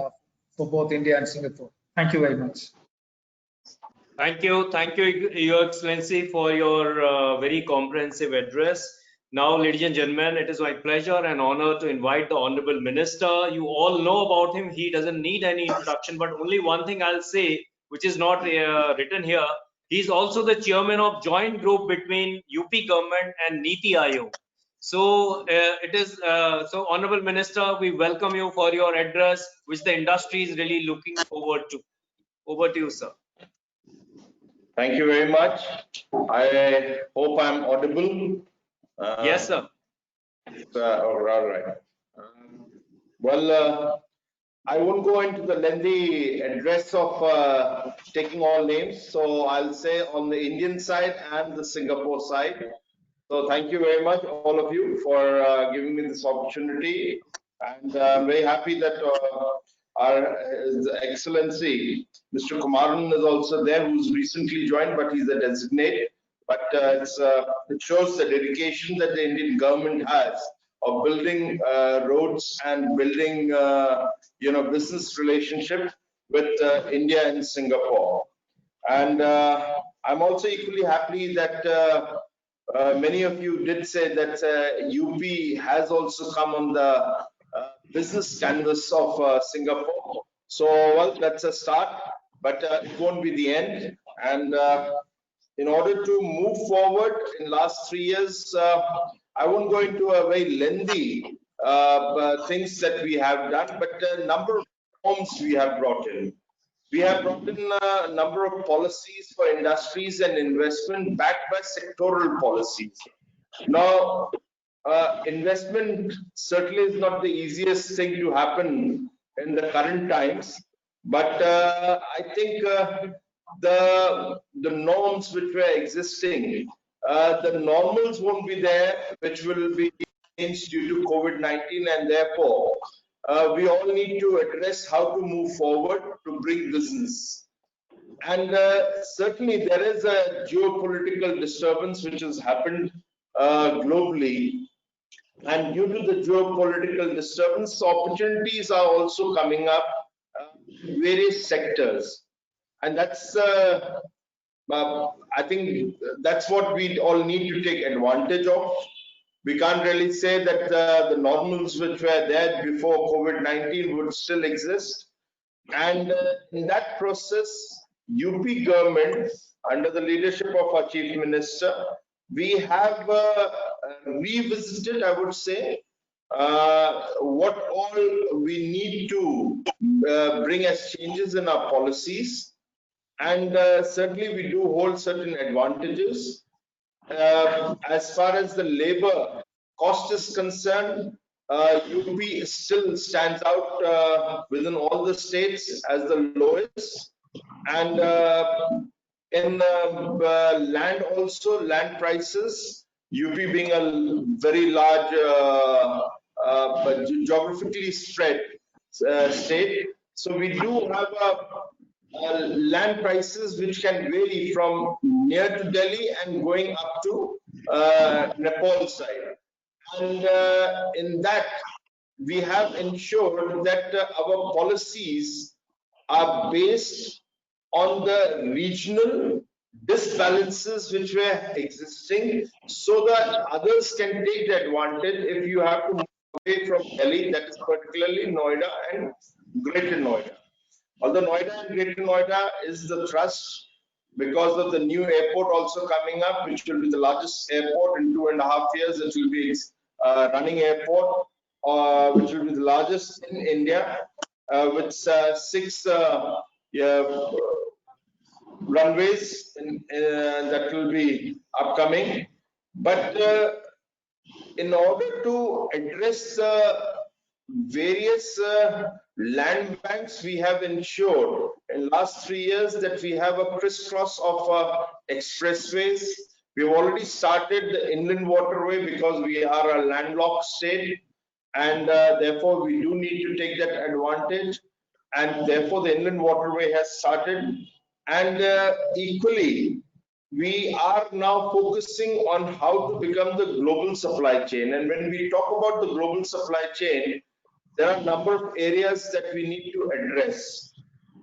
for both India and Singapore. Thank you very much. Thank you, Your Excellency, for your very comprehensive address. Now, ladies and gentlemen, it is my pleasure and honor to invite the Honorable Minister. You all know about him. He doesn't need any introduction, but only one thing I'll say, which is not written here. He's also the chairman of joint group between UP government and Niti Aayog. So it is so, Honorable Minister, we welcome you for your address, which the industry is really looking forward to. Over to you, sir. Thank you very much. I hope I'm audible. Yes, sir. All right. Well, I won't go into the lengthy address of taking all names. So I'll say on the Indian side and the Singapore side. So thank you very much, all of you, for giving me this opportunity. And I'm very happy that our His Excellency, Mr. Kumaran, is also there, who's recently joined, but he's a designate. But it shows the dedication that the Indian government has of building roads and building, business relationship with India and Singapore. And I'm also equally happy that many of you did say that UP has also come on the business canvas of Singapore. So, well, that's a start, but it won't be the end. And in order to move forward in last 3 years, I won't go into a very lengthy things that we have done, but a number of reforms we have brought in. We have brought in a number of policies for industries and investment backed by sectoral policies. Now, investment certainly is not the easiest thing to happen in the current times, but I think the norms which were existing, the normals won't be there, which will be changed due to COVID-19, and therefore we all need to address how to move forward to bring business. And certainly there is a geopolitical disturbance which has happened globally. And due to the geopolitical disturbance, opportunities are also coming up in various sectors. And that's, I think that's what we all need to take advantage of. We can't really say that the normals which were there before COVID-19 would still exist. And in that process, UP government, under the leadership of our Chief Minister, we have revisited, I would say, what all we need to bring as changes in our policies. And certainly we do hold certain advantages. As far as the labor cost is concerned, UP still stands out within all the states as the lowest. And in land also, land prices, UP being a very large but geographically spread state, so we do have land prices which can vary from near to Delhi and going up to Nepal side. And in that, we have ensured that our policies are based on the regional disbalances which were existing, so that others can take the advantage if you have to move away from Delhi, that is particularly Noida and Greater Noida. Although Noida and Greater Noida is the thrust because of the new airport also coming up, which will be the largest airport in 2.5 years. It will be running airport, which will be the largest in India, with 6 runways that will be upcoming. But in order to address various land banks, we have ensured in last 3 years that we have a crisscross of expressways. We've already started the inland waterway because we are a landlocked state, and therefore we do need to take that advantage, and therefore the inland waterway has started. And equally, we are now focusing on how to become the global supply chain. And when we talk about the global supply chain, there are a number of areas that we need to address.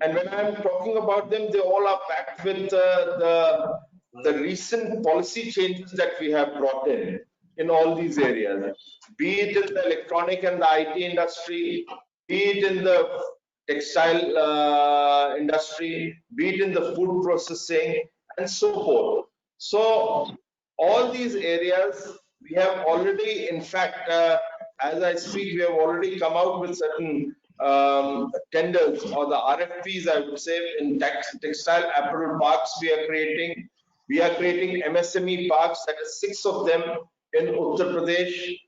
And when I'm talking about them, they all are backed with the recent policy changes that we have brought in all these areas, be it in the electronic and the IT industry, be it in the textile industry, be it in the food processing, and so forth. So all these areas, we have already, in fact, as I speak, we have already come out with certain tenders, or the RFPs, I would say, in textile apparel parks we are creating. We are creating MSME parks, that is 6 of them in Uttar Pradesh.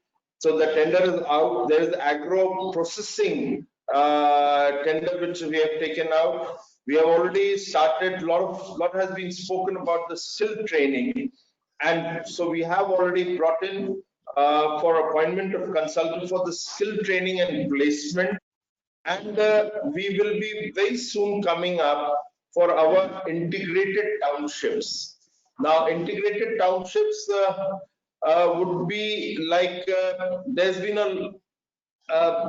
So the tender is out. There is agro processing tender which we have taken out. We have already started, lot has been spoken about the skill training, and so we have already brought in for appointment of consultant for the skill training and placement, and we will be very soon coming up for our integrated townships. Now, integrated townships would be like there's been a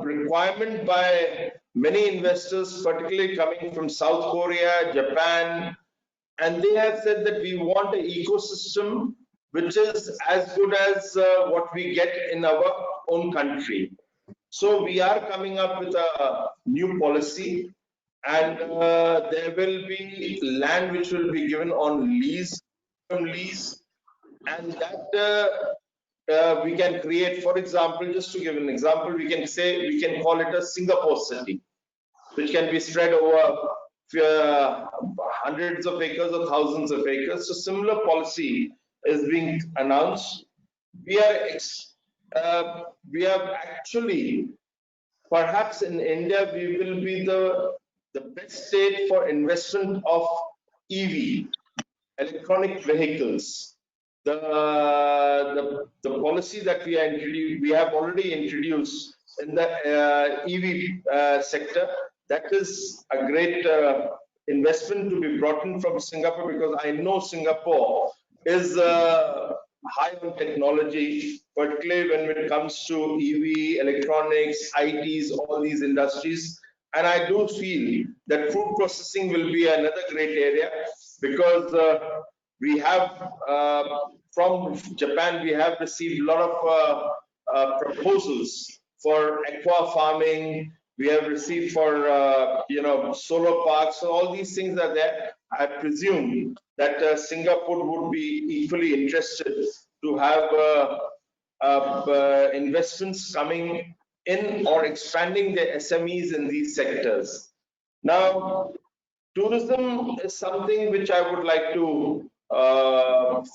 requirement by many investors, particularly coming from South Korea, Japan, and they have said that we want an ecosystem which is as good as what we get in our own country. So we are coming up with a new policy, and there will be land which will be given on lease, and that we can create. For example, just to give an example, we can say, we can call it a Singapore city, which can be spread over hundreds of acres or thousands of acres. So similar policy is being announced. We are actually, perhaps in India, we will be the best state for investment of EV, electronic vehicles. The policy that we have already introduced in the EV sector, that is a great investment to be brought in from Singapore, because I know Singapore is high on technology, particularly when it comes to EV, electronics, ITs, all these industries. And I do feel that food processing will be another great area because we have, from Japan, we have received a lot of proposals for aqua farming. We have received for, solar parks. So all these things are there. I presume that Singapore would be equally interested to have investments coming in or expanding their SMEs in these sectors. Now, tourism is something which I would like to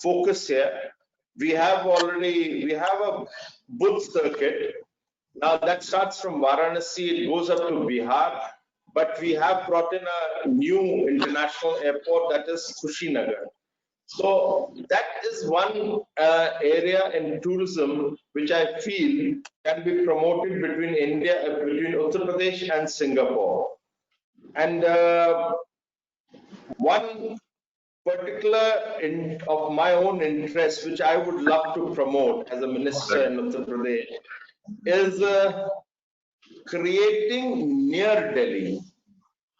focus here. We have a bull circuit. Now that starts from Varanasi, it goes up to Bihar, but we have brought in a new international airport, that is Kushinagar. So that is one area in tourism which I feel can be promoted between between Uttar Pradesh and Singapore. And one particular of my own interest, which I would love to promote as a minister in Uttar Pradesh, is creating near Delhi.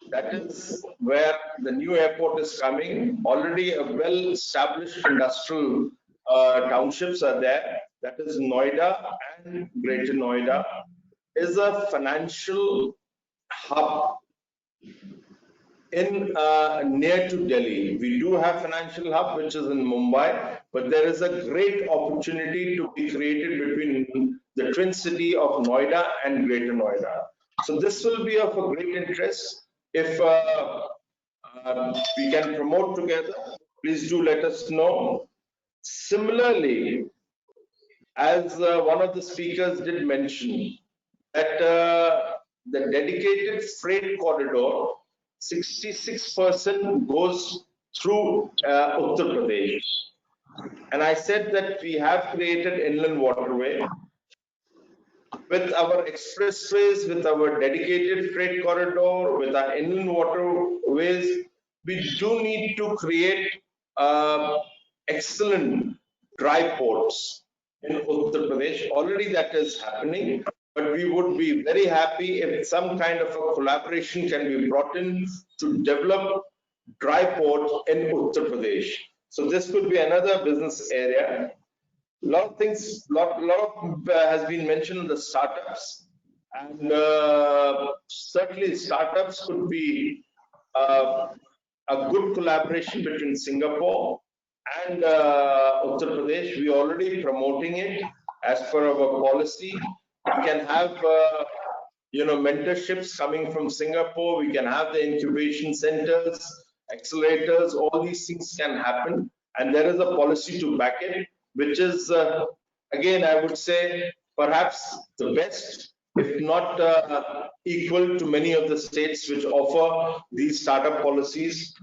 That is where the new airport is coming. Already a well-established industrial townships are there. That is Noida and Greater Noida is a financial hub in near to Delhi. We do have financial hub which is in Mumbai, but there is a great opportunity to be created between the twin city of Noida and Greater Noida. So this will be of a great interest. If we can promote together, please do let us know. Similarly, as one of the speakers did mention, that the dedicated freight corridor, 66% goes through Uttar Pradesh. And I said that we have created inland waterway. With our expressways, with our dedicated freight corridor, with our inland waterways, we do need to create excellent dry ports in Uttar Pradesh. Already that is happening, but we would be very happy if some kind of a collaboration can be brought in to develop dry ports in Uttar Pradesh. So this could be another business area. Lot of things, lot of has been mentioned in the startups, and certainly startups could be a good collaboration between Singapore and Uttar Pradesh. We are already promoting it as per our policy. We can have mentorships coming from Singapore. We can have the incubation centers, accelerators. All these things can happen, and there is a policy to back it, which is, again, I would say, perhaps the best, if not equal to many of the states which offer these startup policies.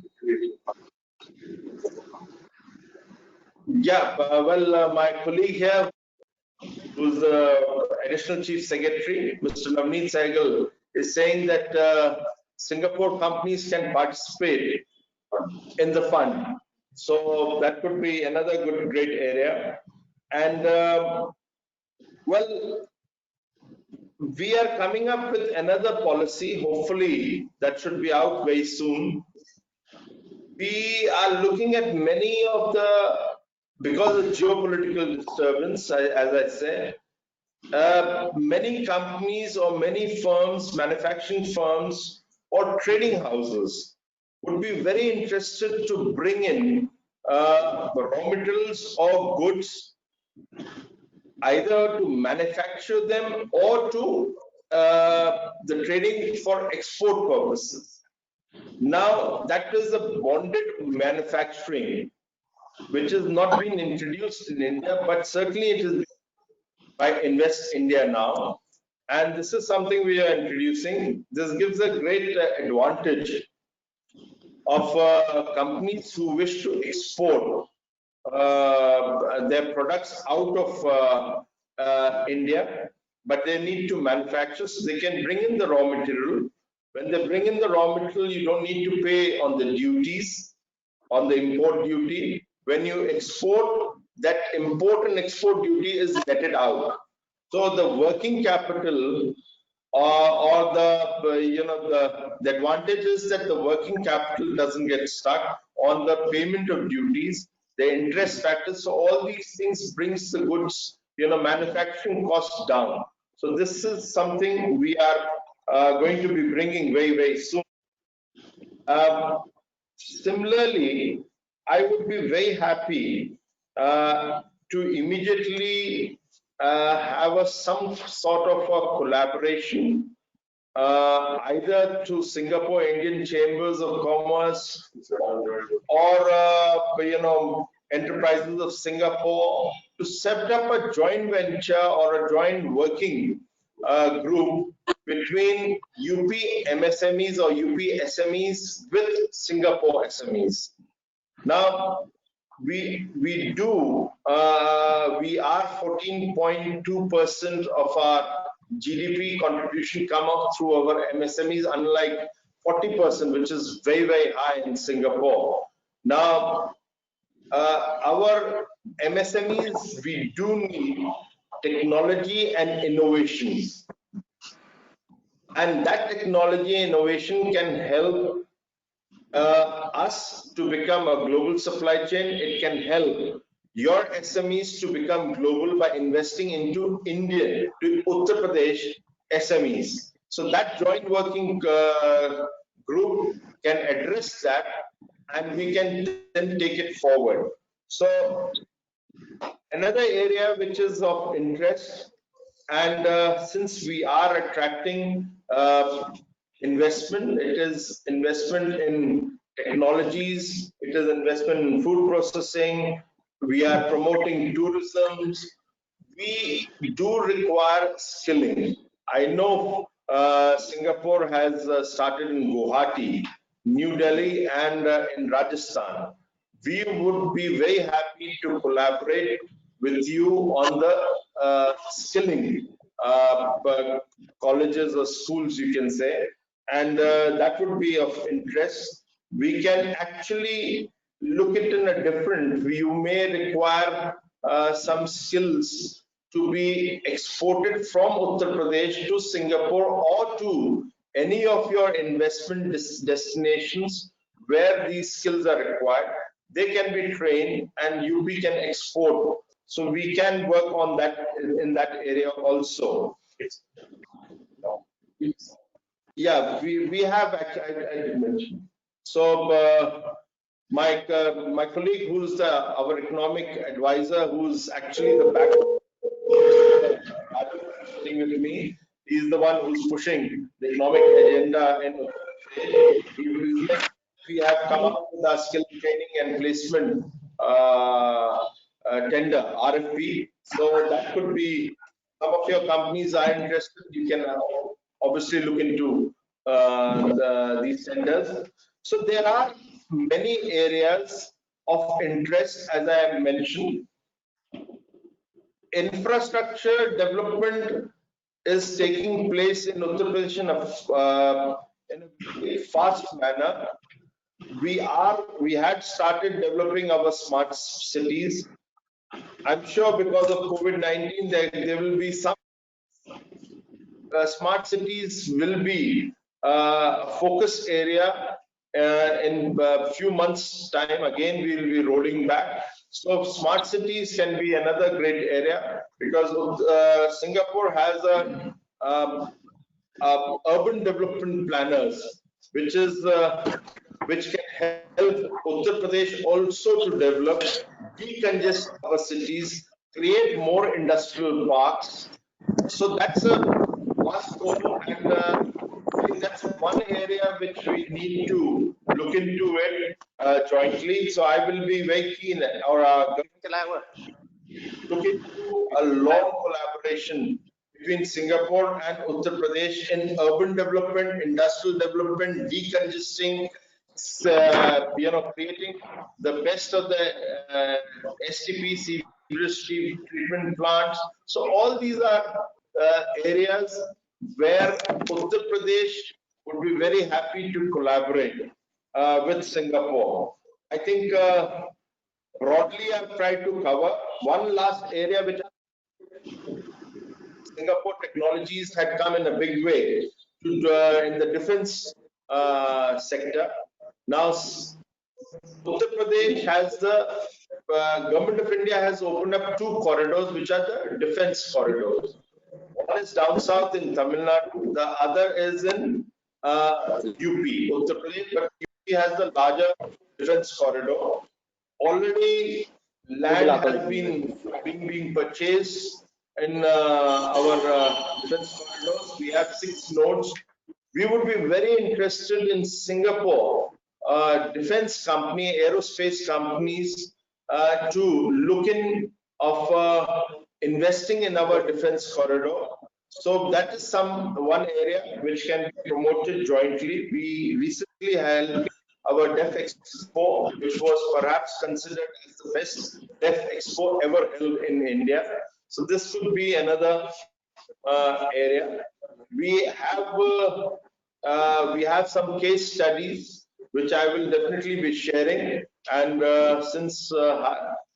Yeah, my colleague here, who's the Additional Chief Secretary, Mr. Navneet Sehgal, is saying that Singapore companies can participate in the fund. So that could be another great area. And well, we are coming up with another policy. Hopefully that should be out very soon. We are looking at many of the, because of geopolitical disturbance, as I say, many companies or many firms, manufacturing firms or trading houses would be very interested to bring in raw materials or goods, either to manufacture them or to the trading for export purposes. Now, that is a bonded manufacturing, which has not been introduced in India, but certainly it is by Invest India now. And this is something we are introducing. This gives a great advantage of companies who wish to export their products out of India, but they need to manufacture, so they can bring in the raw material. When they bring in the raw material, you don't need to pay on the duties, on the import duty. When you export, that import and export duty is netted out. So the working capital or the advantage is that the working capital doesn't get stuck on the payment of duties, the interest factors. So all these things brings the goods, manufacturing costs down. So this is something we are going to be bringing very, very soon. Similarly, I would be very happy to immediately have some sort of a collaboration, either through Singapore Indian Chambers of Commerce or enterprises of Singapore, to set up a joint venture or a joint working group between UP MSMEs or UP SMEs with Singapore SMEs. Now, we are 14.2% of our GDP contribution come up through our MSMEs, unlike 40%, which is very, very high in Singapore. Now, our MSMEs, we do need technology and innovations. And that technology and innovation can help us to become a global supply chain. It can help your SMEs to become global by investing into India, to Uttar Pradesh SMEs. So that joint working group can address that, and we can then take it forward. So another area which is of interest, and since we are attracting investment, it is investment in technologies, it is investment in food processing, we are promoting tourism. We do require skilling. I know Singapore has started in Guwahati, New Delhi, and in Rajasthan. We would be very happy to collaborate with you on the skilling colleges or schools, you can say, and that would be of interest. We can actually look at it in a different. You may require some skills to be exported from Uttar Pradesh to Singapore or to any of your investment destinations where these skills are required. They can be trained and UP can export. So we can work on that in that area also. Yeah, we have actually, I did mention. So my colleague, who's our economic advisor, who's actually the backbone with me, he's the one who's pushing the economic agenda, and we have come up with our skill training and placement tender, RFP. So that could be, some of your companies are interested, you can obviously look into these tenders. So there are many areas of interest, as I have mentioned. Infrastructure development is taking place in Uttar Pradesh in a very fast manner. We had started developing our smart cities. I'm sure because of COVID-19 there will be some smart cities will be a focus area. In a few months' time, again, we will be rolling back. So smart cities can be another great area, because Singapore has urban development planners, which can help Uttar Pradesh also to develop, decongest our cities, create more industrial parks. So that's a vast goal, and I think that's one area which we need to look into it jointly. So I will be very keen, or look into a long collaboration between Singapore and Uttar Pradesh in urban development, industrial development, decongesting, creating the best of the STP, sewage treatment plants. So all these are areas where Uttar Pradesh would be very happy to collaborate with Singapore. I think Broadly, I've tried to cover. One last area which Singapore technologies had come in a big way in the defense sector. Now, Uttar Pradesh has the government of India has opened up two corridors, which are the defense corridors. One is down south in Tamil Nadu, the other is in UP, Uttar Pradesh, but UP has the larger defense corridor. Already land has been purchased in our defense corridors. We have 6 nodes. We would be very interested in Singapore defense company, aerospace companies to look in of investing in our defense corridor. So that is one area which can be promoted jointly. We recently held our DEF Expo, which was perhaps considered as the best DEF Expo ever held in India. So this could be another area. We have some case studies which I will definitely be sharing. And since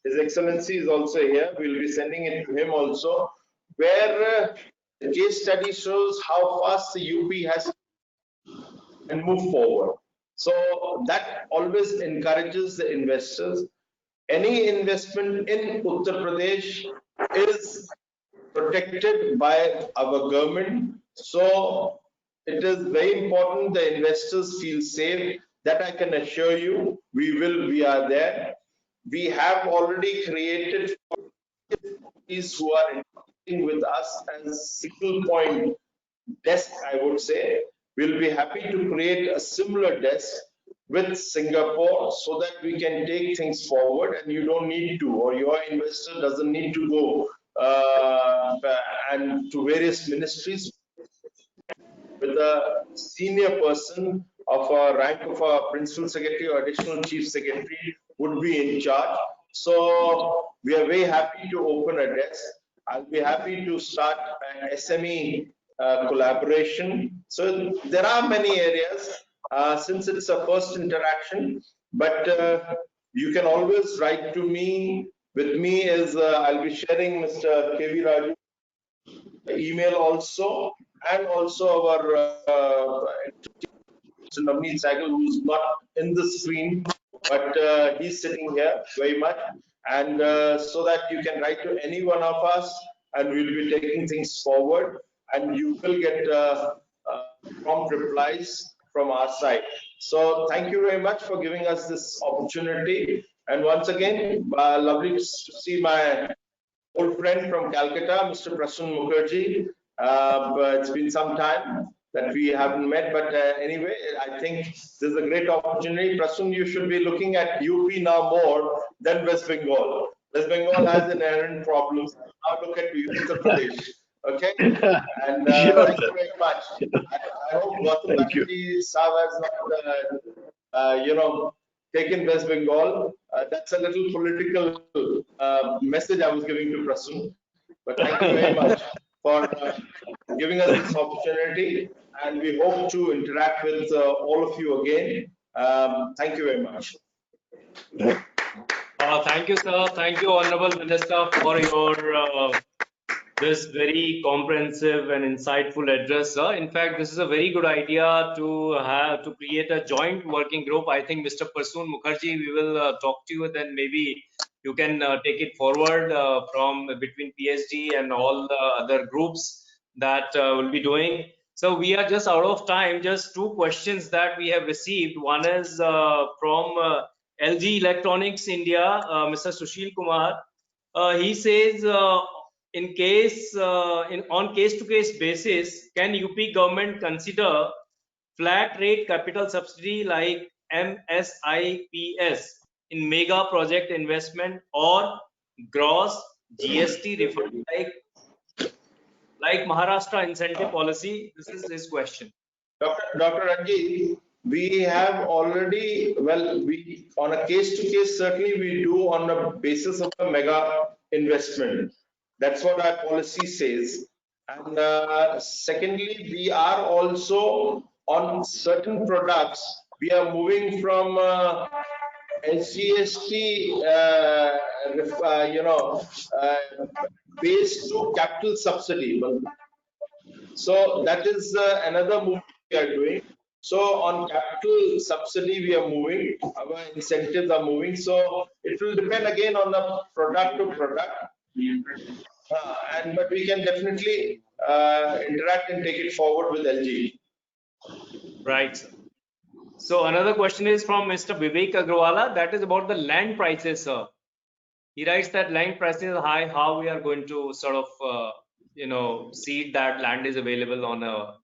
His Excellency is also here, we'll be sending it to him also, where the case study shows how fast the UP has and move forward. So that always encourages the investors. Any investment in Uttar Pradesh is protected by our government. So it is very important the investors feel safe. That I can assure you, we are there. We have already created companies who are investing with us as single point desk, I would say. We'll be happy to create a similar desk with Singapore so that we can take things forward and you don't need to, or your investor doesn't need to go and to various ministries. With a senior person of a rank of a principal secretary or additional chief secretary would be in charge. So we are very happy to open a desk. I'll be happy to start an SME collaboration. So there are many areas since it's a first interaction, but you can always write to me. With me is I'll be sharing Mr. KV Raju email also, and also our Mr. Navneet Sahgal, who's not in the screen, but he's sitting here very much, and so that you can write to any one of us, and we'll be taking things forward, and you will get prompt replies from our side. So thank you very much for giving us this opportunity, and once again, lovely to see my old friend from Calcutta, Mr. Prasun Mukherjee. But it's been some time that we haven't met, but anyway, I think this is a great opportunity. Prasun, you should be looking at UP now more than West Bengal. West Bengal has inherent problems. Now look at Uttar Pradesh. Okay, and thank you very much. I hope Gotham Energy has not, taken West Bengal. That's a little political message I was giving to Prasun. But thank you very much for giving us this opportunity, and we hope to interact with all of you again. Thank you very much. Thank you, sir. Thank you, Honorable Minister, for your this very comprehensive and insightful address, sir. In fact, this is a very good idea to create a joint working group. I think Mr. Prasun Mukherjee, we will talk to you, and then maybe you can take it forward from between PhD and all the other groups that will be doing. So we are just out of time. Just 2 questions that we have received. One is from LG Electronics India, Mr. Sushil Kumar. He says, on case-to-case basis, can UP government consider flat rate capital subsidy like MSIPS in mega project investment, or gross GST refund like Maharashtra incentive policy? This is his question. Dr. Ranjit, we have already, on a case-to-case, certainly we do on the basis of a mega investment. That's what our policy says. And secondly, we are also on certain products, we are moving from SGST, phase 2 capital subsidy. So that is another move we are doing. So on capital subsidy, we are moving, our incentives are moving. So it will depend again on the product to product. But we can definitely interact and take it forward with LG. Right. So another question is from Mr. Vivek Agrawala. That is about the land prices, sir. He writes that land prices are high. How we are going to sort of, see that land is available on a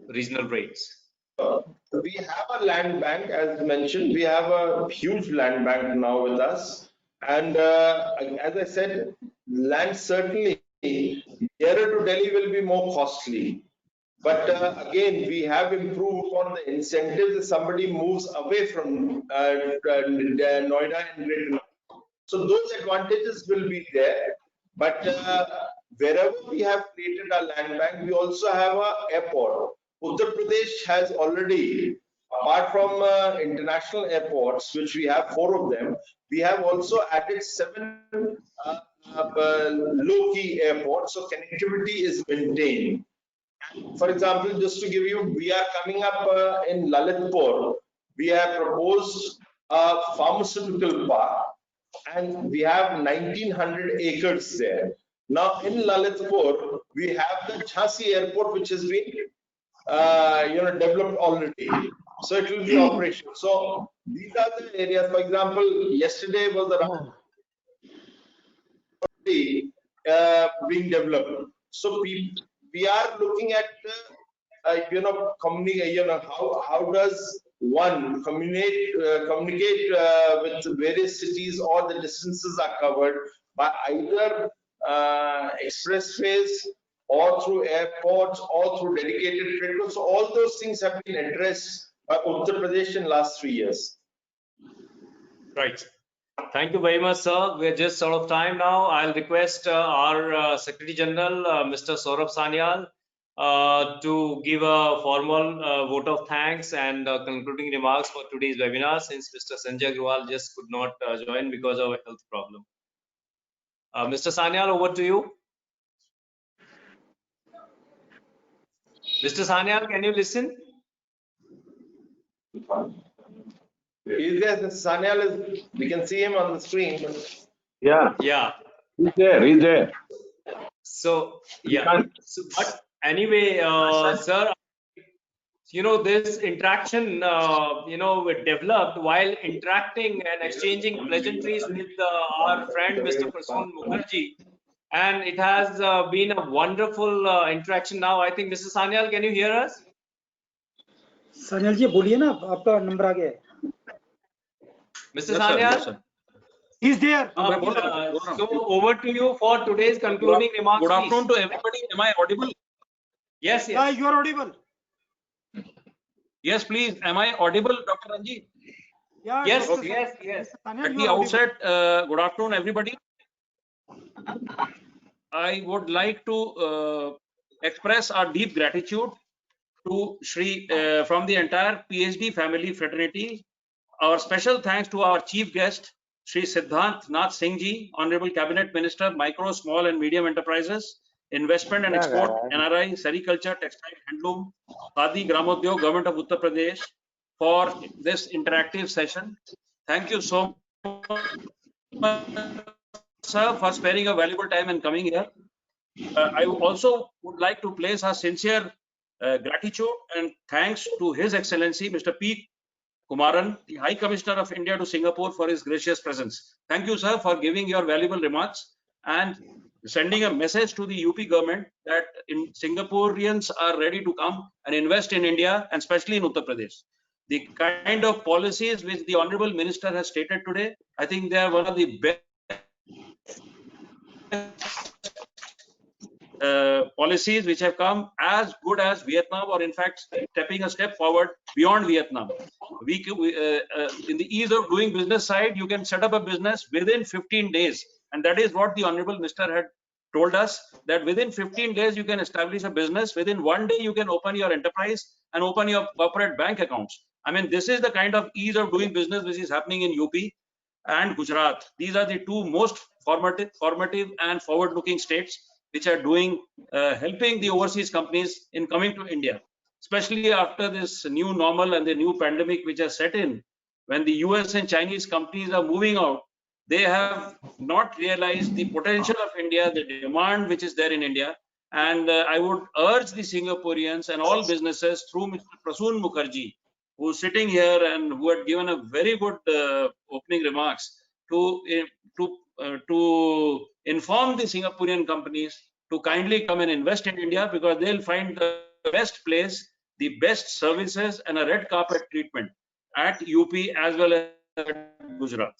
reasonable rates? We have a land bank, as mentioned. We have a huge land bank now with us. And as I said, land certainly nearer to Delhi will be more costly. But again, we have improved on the incentives if somebody moves away from Noida and Greater Noida. So those advantages will be there. But wherever we have created our land bank, we also have an airport. Uttar Pradesh has already, apart from international airports, which we have 4 of them, we have also added 7 low-key airports. So connectivity is maintained. For example, just to give you, we are coming up in Lalitpur. We have proposed a pharmaceutical park, and we have 1900 acres there. Now in Lalitpur, we have the Jhansi airport, which has been developed already. So it will be operational. So these are the areas. For example, yesterday was the being developed. So we are looking at how does one communicate with various cities, or the distances are covered by either expressways or through airports or through dedicated trade routes. So all those things have been addressed by Uttar Pradesh in last 3 years. Right. Thank you very much, sir. We're just out of time now. I'll request our Secretary General, Mr. Saurabh Sanyal, to give a formal vote of thanks and concluding remarks for today's webinar, since Mr. Sanjay Agrawal just could not join because of a health problem. Mr. Sanyal, over to you. Mr. Sanyal, can you listen? He's there. Sanyal is, we can see him on the screen. Yeah, Yeah. he's there. He's there. So, yeah. So, but anyway, sir, this interaction, developed while interacting and exchanging pleasantries with our friend, Mr. Prasoon Mukherjee. And it has been a wonderful interaction now. I think, Mr. Sanyal, can you hear us? Sanil जी बोलिए ना, आपका number आ गया है. Mr. Sanyal? He is there. So over to you for today's concluding remarks. Good afternoon to everybody. Am I audible? Yes, yes. Yeah, you are audible. Yes, please. Am I audible, Dr. Ranjit? Yeah, Yes, Dr. yes, yes. Sanyal, At you the are audible. outset, good afternoon, everybody. I would like to express our deep gratitude to Shri from the entire PhD family fraternity. Our special thanks to our chief guest, Shri Siddhant Nath Singh Ji, Honorable Cabinet Minister, Micro, Small and Medium Enterprises, Investment and Export, NRI, Sericulture, Textile, Handloom, Khadi, Gramodyog, Government of Uttar Pradesh, for this interactive session. Thank you so much, sir, for sparing your valuable time and coming here. I also would like to place our sincere gratitude and thanks to His Excellency, Mr. P. Kumaran, the High Commissioner of India to Singapore, for his gracious presence. Thank you, sir, for giving your valuable remarks and sending a message to the UP government that Singaporeans are ready to come and invest in India, and especially in Uttar Pradesh. The kind of policies which the Honorable Minister has stated today, I think they are one of the best policies which have come as good as Vietnam, or in fact stepping a step forward beyond Vietnam. In the ease of doing business side, you can set up a business within 15 days, and that is what the Honorable Minister had told us, that within 15 days you can establish a business. Within 1 day you can open your enterprise and open your corporate bank accounts. I mean, this is the kind of ease of doing business which is happening in UP and Gujarat. These are the two most formative and forward-looking states which are doing helping the overseas companies in coming to India, especially after this new normal and the new pandemic which has set in. When the US and Chinese companies are moving out, they have not realized the potential of India, the demand which is there in India. And I would urge the Singaporeans and all businesses through Mr. Prasoon Mukherjee, who is sitting here and who had given a very good opening remarks, to inform the Singaporean companies to kindly come and invest in India, because they'll find the best place, the best services, and a red carpet treatment at UP as well as at Gujarat.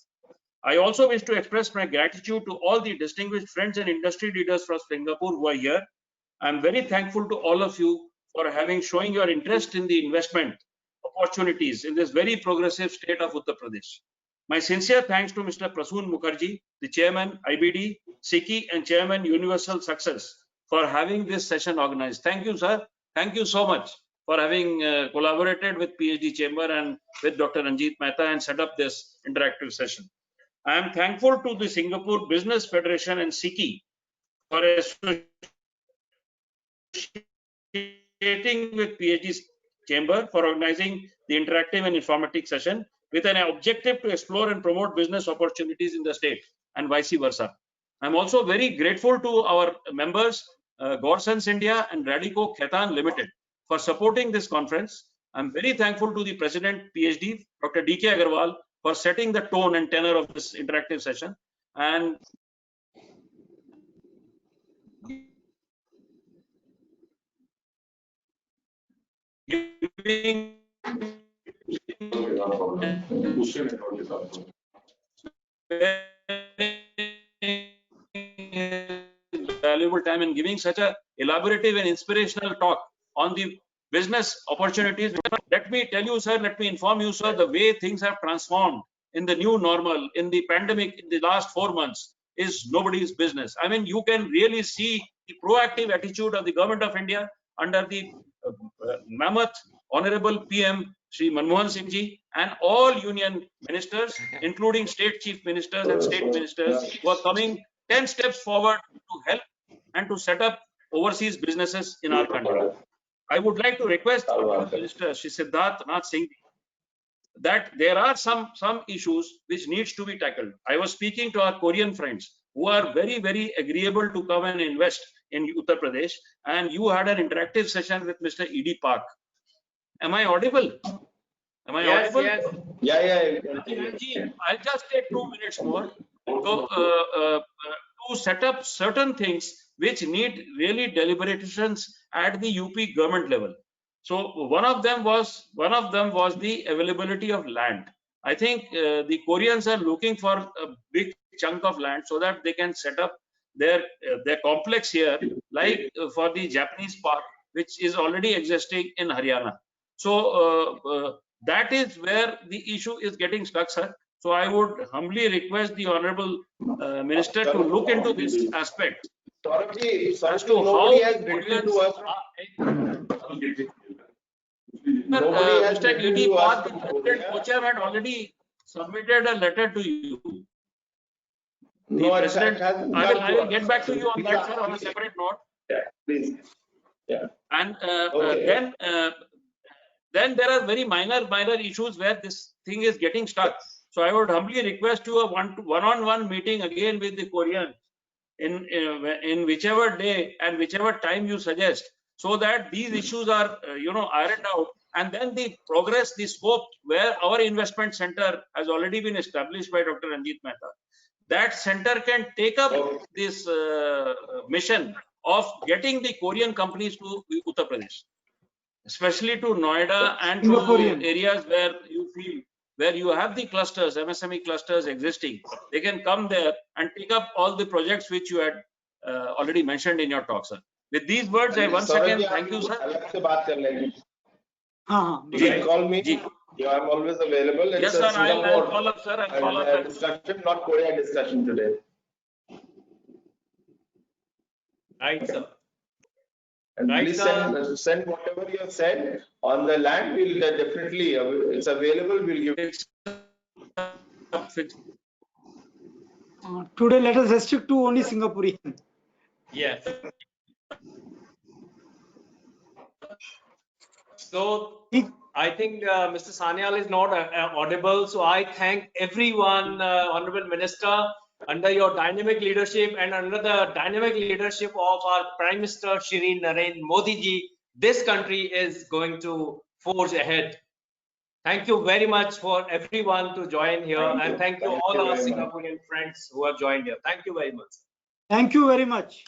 I also wish to express my gratitude to all the distinguished friends and industry leaders from Singapore who are here. I'm very thankful to all of you for showing your interest in the investment opportunities in this very progressive state of Uttar Pradesh. My sincere thanks to Mr. Prasoon Mukherjee, the Chairman IBD, SICI, and Chairman Universal Success for having this session organized. Thank you, sir. Thank you so much for having collaborated with PhD Chamber and with Dr. Ranjit Mehta and set up this interactive session. I am thankful to the Singapore Business Federation and SICI for associating with PhD Chamber for organizing the interactive and informative session with an objective to explore and promote business opportunities in the state and vice versa. I'm also very grateful to our members, Gorsons India and Radico Khaitan Limited, for supporting this conference. I'm very thankful to the President, PhD, Dr. D.K. Agarwal, for setting the tone and tenor of this interactive session, and giving valuable time and giving such a elaborative and inspirational talk on the business opportunities. Let me tell you, sir, let me inform you, sir, the way things have transformed in the new normal, in the pandemic, in the last 4 months, is nobody's business. I mean, you can really see the proactive attitude of the government of India under the mammoth Honorable PM Shri Manmohan Singh ji and all union ministers, including state chief ministers and state ministers, who are coming 10 steps forward to help and to set up overseas businesses in our country. I would like to request Minister Shri Siddharth Nath Singh that there are some issues which needs to be tackled. I was speaking to our Korean friends who are very, very agreeable to come and invest in Uttar Pradesh, and you had an interactive session with Mr. E.D. Park. Am I audible? Am I audible? Yes. Yeah. I'll just take 2 minutes more. So, to set up certain things which need really deliberations at the UP government level. So one of them was the availability of land. I think the Koreans are looking for a big chunk of land so that they can set up their complex here, like for the Japanese park, which is already existing in Haryana. So that is where the issue is getting stuck, sir. So I would humbly request the Honorable Minister to look into this aspect as to how Mr. E.D. Park, the President Kocham had already submitted a letter to you. The President, I will get back to you on that, sir, on a separate note. Yeah, please. Yeah. And then there are very minor issues where this thing is getting stuck. So I would humbly request you a one-on-one meeting again with the Koreans in whichever day and whichever time you suggest, so that these issues are ironed out, and then the progress, the scope where our investment center has already been established by Dr. Ranjit Mehta. That center can take up this mission of getting the Korean companies to Uttar Pradesh, especially to Noida and to areas where you feel where you have the clusters, MSME clusters existing. They can come there and take up all the projects which you had already mentioned in your talk, sir. With these words, I once again thank you, sir. You can call me. Yeah, I'm always available. Yes, sir. I'll call up, sir. I'll call up. Discussion, not Korea discussion today. Right, sir. And Right, please sir. send whatever you have said on the land. We'll definitely, it's available. We'll give. Today, let us restrict to only Singaporean. Yes. So I think Mr. Sanyal is not audible. So I thank everyone, Honorable Minister, under your dynamic leadership and under the dynamic leadership of our Prime Minister Shri Narendra Modi ji, this country is going to forge ahead. Thank you very much for everyone to join here, and thank you all our Singaporean friends who have joined here. Thank you very much. Thank you very much.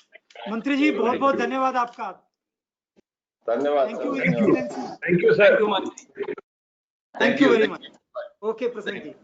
मंत्री जी बहुत बहुत धन्यवाद आपका. धन्यवाद. Thank you, Excellency. Thank you, sir. Thank you, Mantri. Thank you very much. Okay, Prasanth ji.